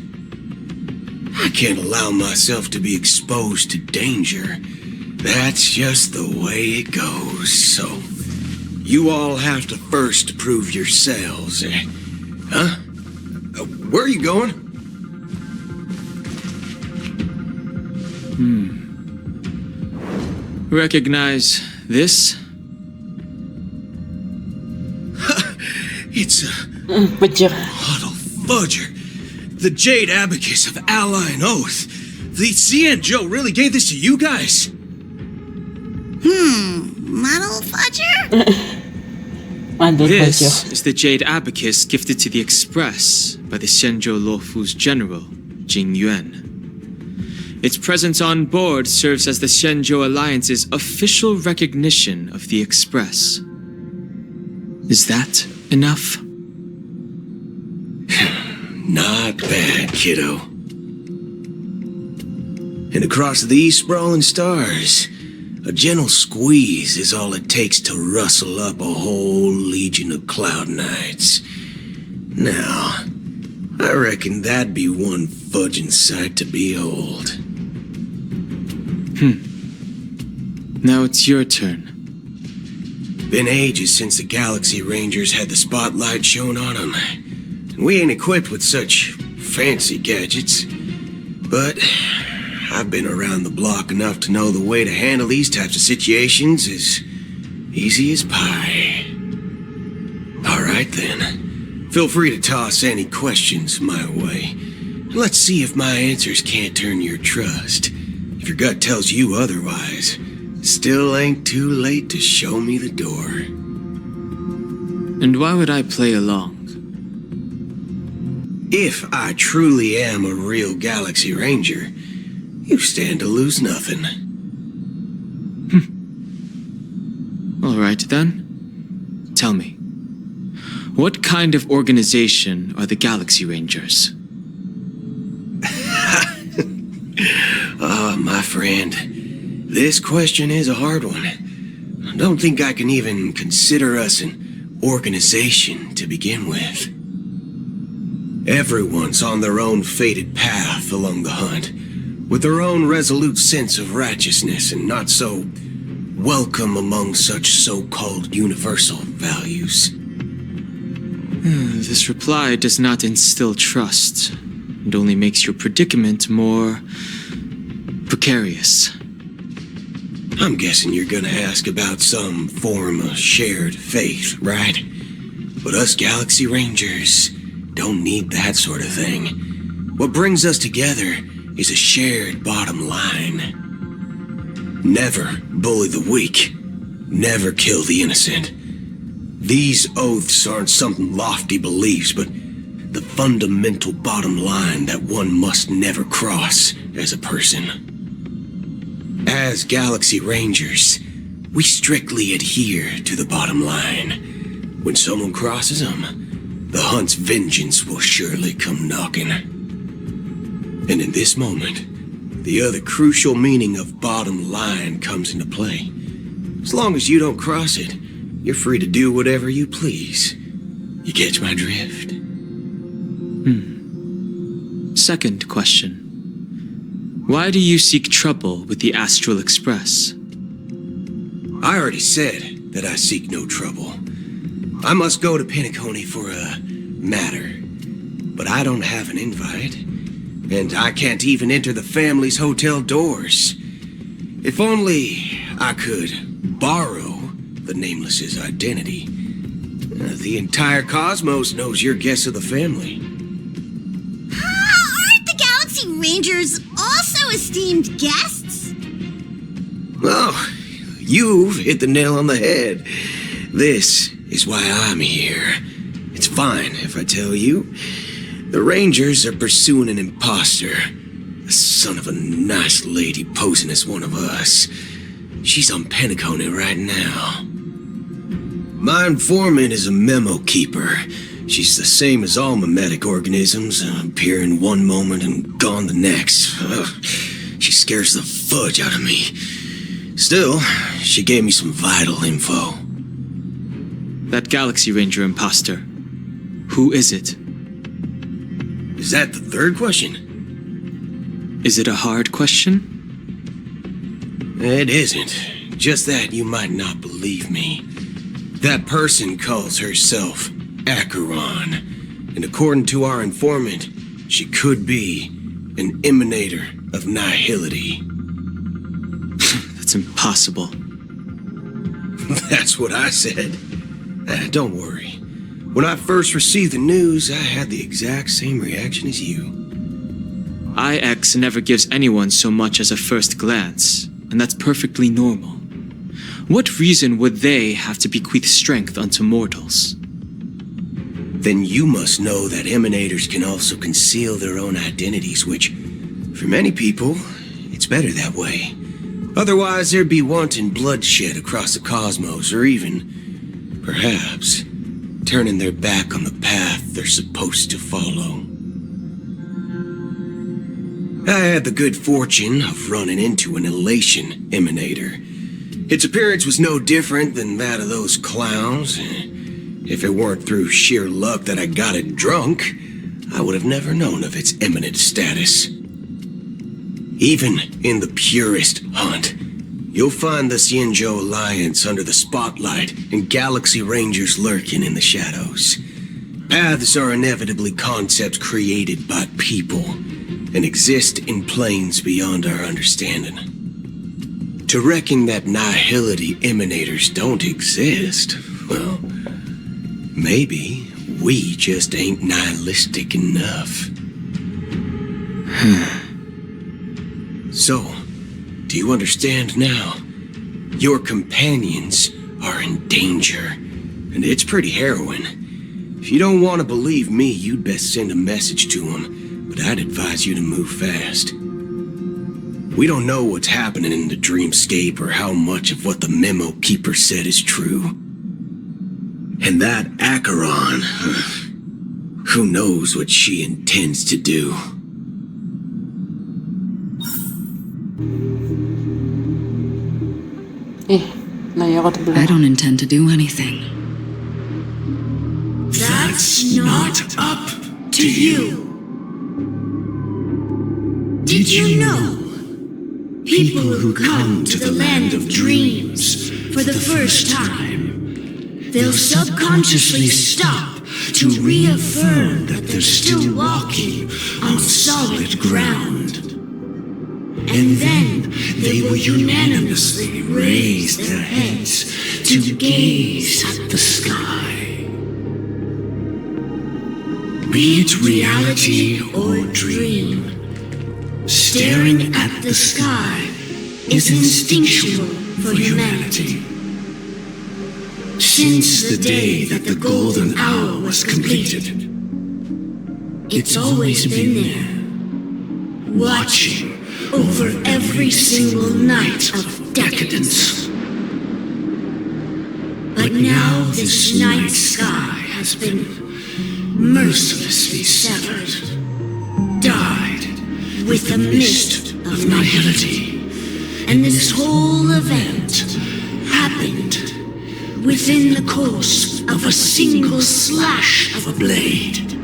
I can't allow myself to be exposed to danger. That's just the way it goes, so you all have to first prove yourselves, Huh? Where are you going? Recognize this? It's a Fudger. Huddle Fudger. The Jade Abacus of Ally and Oath. The Cienjo really gave this to you guys? Muddle Fudger? This is the Jade Abacus gifted to the Express by the Xianzhou Luofu's general, Jing Yuan. Its presence on board serves as the Xianzhou Alliance's official recognition of the Express. Is that enough? Not bad, kiddo. And across these sprawling stars, a gentle squeeze is all it takes to rustle up a whole legion of Cloud Knights. Now, I reckon that'd be one fudging sight to behold. Now it's your turn. Been ages since the Galaxy Rangers had the spotlight shone on them. And we ain't equipped with such fancy gadgets. But I've been around the block enough to know the way to handle these types of situations is easy as pie. All right then. Feel free to toss any questions my way. Let's see if my answers can't turn your trust. If your gut tells you otherwise, still ain't too late to show me the door. And why would I play along? If I truly am a real Galaxy Ranger, you stand to lose nothing. All right then. Tell me, what kind of organization are the Galaxy Rangers? My friend, this question is a hard one. I don't think I can even consider us an organization to begin with. Everyone's on their own fated path along the hunt, with their own resolute sense of righteousness and not so welcome among such so-called universal values. This reply does not instill trust, and only makes your predicament more precarious. I'm guessing you're gonna ask about some form of shared faith, right? But us Galaxy Rangers don't need that sort of thing. What brings us together is a shared bottom line. Never bully the weak. Never kill the innocent. These oaths aren't some lofty beliefs, but the fundamental bottom line that one must never cross as a person. As Galaxy Rangers, we strictly adhere to the bottom line. When someone crosses them, the hunt's vengeance will surely come knocking. And in this moment, the other crucial meaning of bottom line comes into play. As long as you don't cross it, you're free to do whatever you please. You catch my drift? Second question. Why do you seek trouble with the Astral Express? I already said that I seek no trouble. I must go to Penacony for a matter, but I don't have an invite, and I can't even enter the family's hotel doors. If only I could borrow the Nameless's identity. The entire cosmos knows you're guests of the family. Aren't the Galaxy Rangers also esteemed guests? Oh, you've hit the nail on the head. This is why I'm here. It's fine if I tell you. The Rangers are pursuing an imposter. A son of a nice lady posing as one of us. She's on Penacony right now. My informant is a memo keeper. She's the same as all mimetic organisms, appearing one moment and gone the next. Ugh, she scares the fudge out of me. Still, she gave me some vital info. That Galaxy Ranger imposter. Who is it? Is that the third question? Is it a hard question? It isn't. Just that you might not believe me. That person calls herself Acheron, and according to our informant, she could be an emanator of nihility. That's impossible. That's what I said. Don't worry. When I first received the news, I had the exact same reaction as you. IX never gives anyone so much as a first glance, and that's perfectly normal. What reason would they have to bequeath strength unto mortals? Then you must know that emanators can also conceal their own identities, which, for many people, it's better that way. Otherwise, there'd be wanton bloodshed across the cosmos, or even, perhaps, turning their back on the path they're supposed to follow. I had the good fortune of running into an elation emanator. Its appearance was no different than that of those clowns. If it weren't through sheer luck that I got it drunk, I would have never known of its eminent status. Even in the purest hunt, you'll find the Xianzhou Alliance under the spotlight and Galaxy Rangers lurking in the shadows. Paths are inevitably concepts created by people and exist in planes beyond our understanding. To reckon that nihility emanators don't exist, well, maybe we just ain't nihilistic enough. So, do you understand now? Your companions are in danger, and it's pretty harrowing. If you don't want to believe me, you'd best send a message to them, but I'd advise you to move fast. We don't know what's happening in the dreamscape or how much of what the memo keeper said is true. And that Acheron, who knows what she intends to do? I don't intend to do anything. That's not up to you. Did you know? People who come to the land of dreams for the first time, they'll subconsciously stop to reaffirm that they're still walking on solid ground. And then they will unanimously raise their heads to gaze at the sky. Be it reality or dream, staring at the sky is instinctual for humanity. Since the day that the golden hour was completed, it's always been there, watching over every single night of decadence. But now this night sky has been mercilessly severed, dyed with the mist of nihility. And this whole event happened within the course of a single slash of a blade.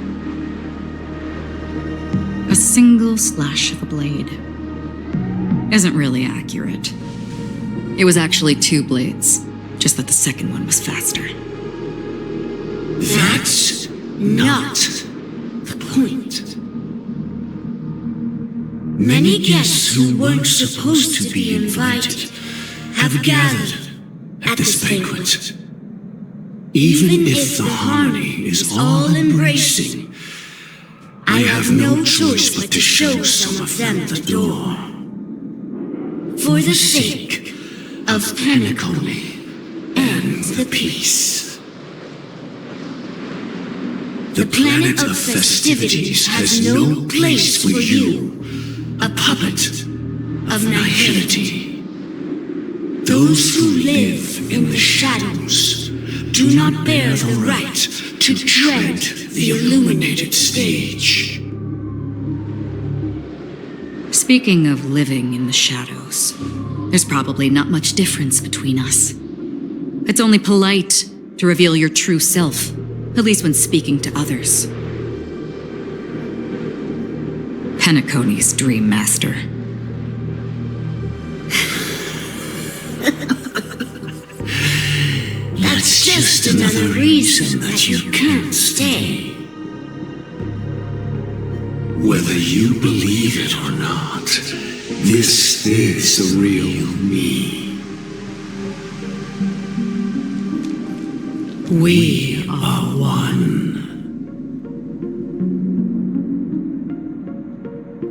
A single slash of a blade isn't really accurate. It was actually 2 blades, just that the second one was faster. That's not the point. Many guests who weren't supposed to be invited have gathered at this banquet. Even if the harmony is all-embracing, I have no choice but to show some of them the door. For the sake of Penacony and the peace. The planet of festivities has no place for you, a puppet of nihility. Those who live in the shadows do not bear the right to tread the illuminated stage. Speaking of living in the shadows, there's probably not much difference between us. It's only polite to reveal your true self, at least when speaking to others. Penacony's Dream Master. That's just another reason that you can't stay. Whether you believe it or not, this is the real me. We are one.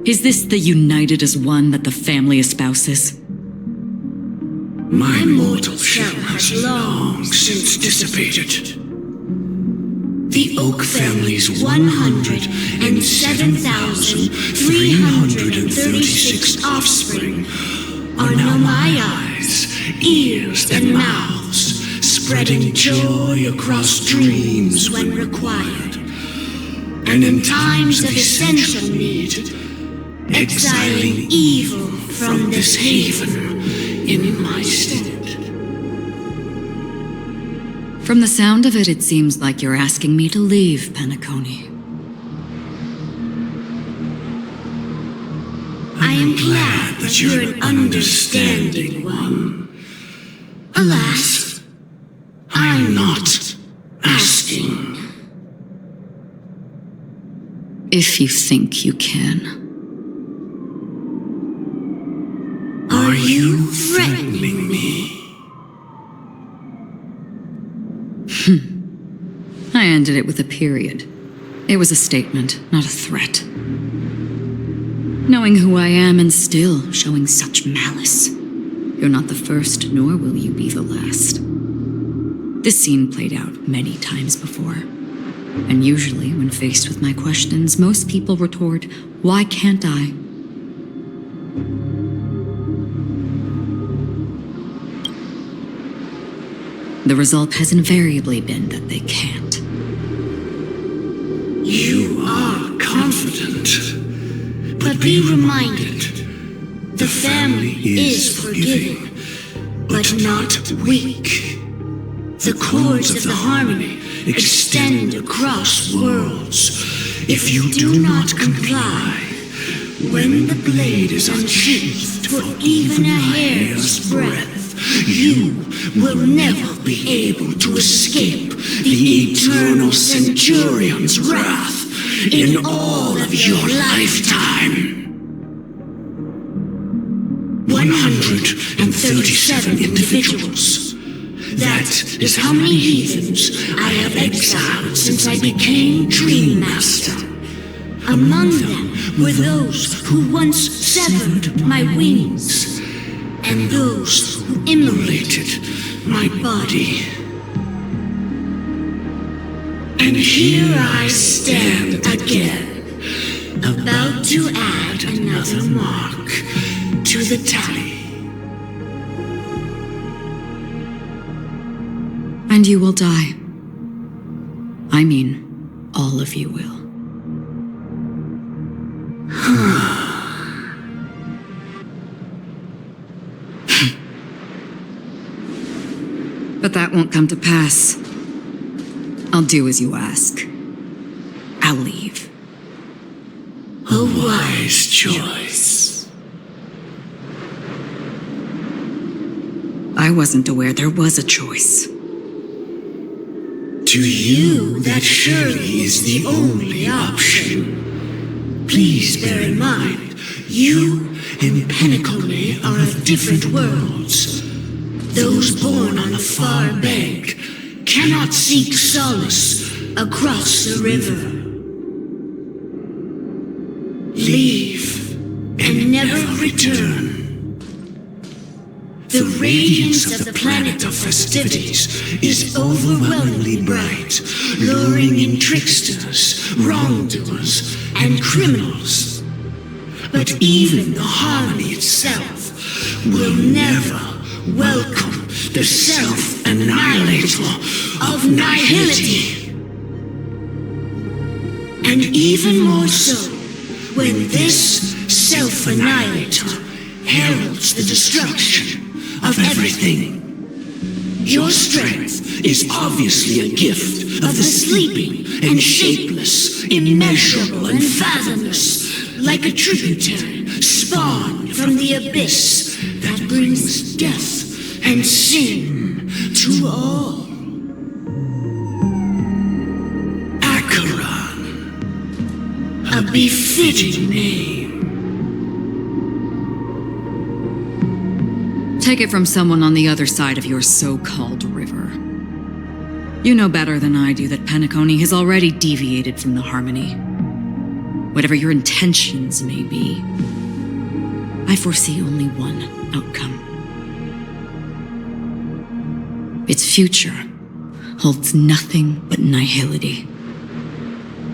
Is this the united as one that the family espouses? My mortal shell has long since dissipated. The Oak family's 107,336 offspring are now my eyes, ears, and mouths, spreading joy across dreams when required, and in times of essential need, exiling evil from this haven in my stead. From the sound of it, it seems like you're asking me to leave, Penacony. I am glad that you're an understanding one. Alas, I'm not asking. If you think you can. Are you threatening me? I ended it with a period. It was a statement, not a threat. Knowing who I am and still showing such malice. You're not the first, nor will you be the last. This scene played out many times before. And usually, when faced with my questions, most people retort, "Why can't I?" The result has invariably been that they can't. You are confident. But be reminded, the family is forgiving, but not weak. The cords of the harmony extend across worlds. If you do not comply, when the blade is unsheathed for even a hair's breadth, you will never be able to escape the eternal Centurion's wrath in all of your lifetime. 137 individuals. That is how many heathens I have exiled since I became Dream Master. Among them were those who once severed my wings, and those who immolated my body. And here I stand again, about to add another mark to the tally. And you will die. I mean, all of you will. But that won't come to pass. I'll do as you ask. I'll leave. A wise choice. I wasn't aware there was a choice. To you, that surely is the only option. Please bear in mind, you and Penacony are of different worlds. Those born on the far bank cannot seek solace across the river. Leave and never return. The radiance of the planet of festivities is overwhelmingly bright, luring in tricksters, wrongdoers, and criminals. But even the harmony itself will never welcome the self-annihilator of nihility. And even more so, when this self-annihilator heralds the destruction of everything. Your strength is obviously a gift of the sleeping and shapeless, immeasurable and fathomless, like a tributary spawned from the abyss that brings death and sin to all. Acheron, a befitting name. Take it from someone on the other side of your so-called river. You know better than I do that Penacony has already deviated from the harmony. Whatever your intentions may be, I foresee only one outcome. Its future holds nothing but nihility,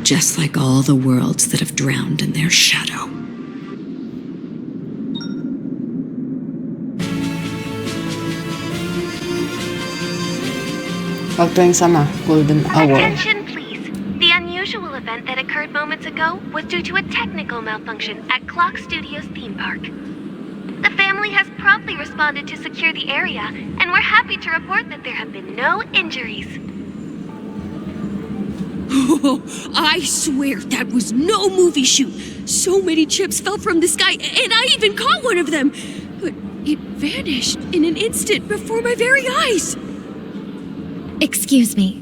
just like all the worlds that have drowned in their shadow. Pagtuwing sama, golden hour. Attention, please. The unusual event that occurred moments ago was due to a technical malfunction at Clock Studios theme park. The family has promptly responded to secure the area, and we're happy to report that there have been no injuries. Oh, I swear that was no movie shoot. So many chips fell from the sky, and I even caught one of them. But it vanished in an instant before my very eyes. Excuse me.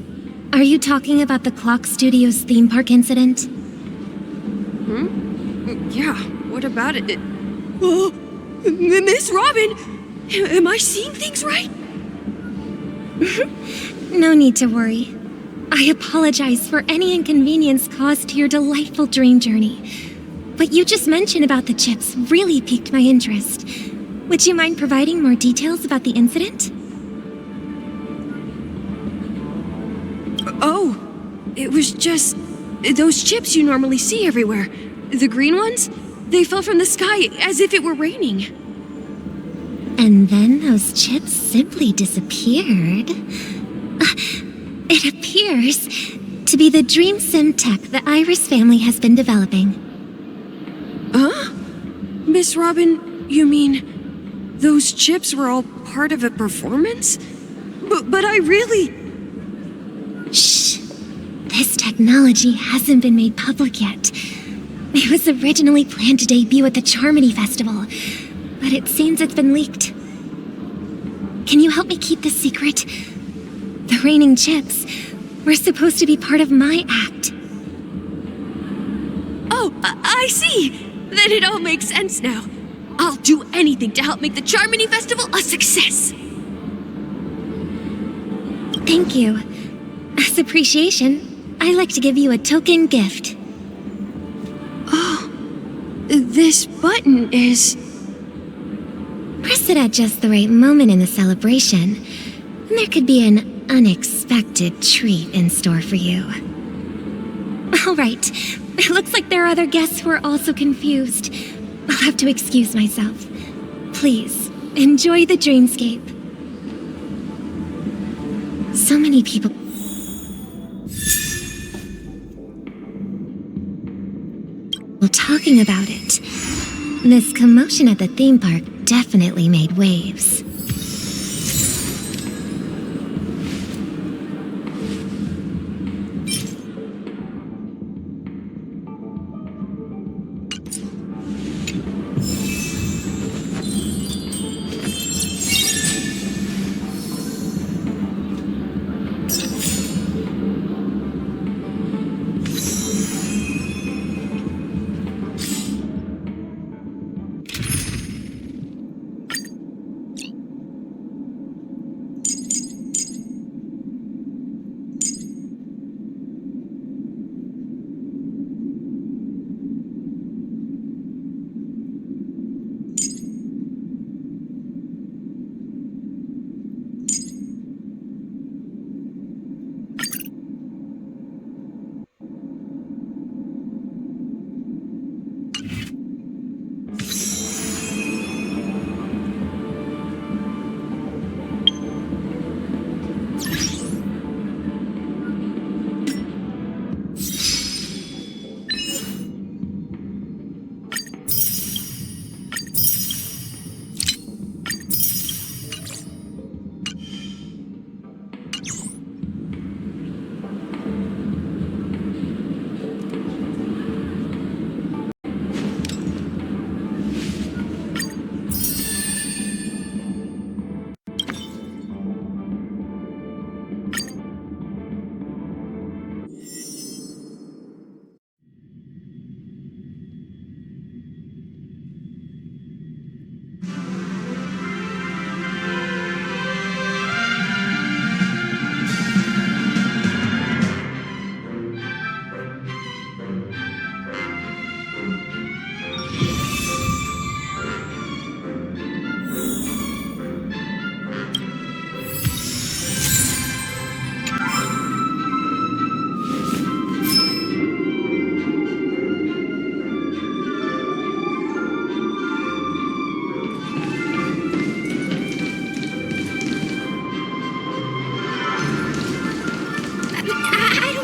Are you talking about the Clock Studios theme park incident? Yeah, what about it? Oh, Miss Robin! Am I seeing things right? No need to worry. I apologize for any inconvenience caused to your delightful dream journey. What you just mentioned about the chips really piqued my interest. Would you mind providing more details about the incident? Oh, it was just those chips you normally see everywhere. The green ones? They fell from the sky as if it were raining. And then those chips simply disappeared. It appears to be the dream sim tech the Iris family has been developing. Huh? Miss Robin, you mean those chips were all part of a performance? But I really... Shh. This technology hasn't been made public yet. It was originally planned to debut at the Charmony Festival, but it seems it's been leaked. Can you help me keep this secret? The raining chips were supposed to be part of my act. Oh, I see! Then it all makes sense now. I'll do anything to help make the Charmony Festival a success! Thank you. As appreciation, I'd like to give you a token gift. Oh, this button is... Press it at just the right moment in the celebration, and there could be an unexpected treat in store for you. All right, it looks like there are other guests who are also confused. I'll have to excuse myself. Please, enjoy the dreamscape. So many people... Well, talking about it, this commotion at the theme park definitely made waves.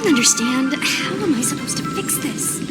don't understand. How am I supposed to fix this?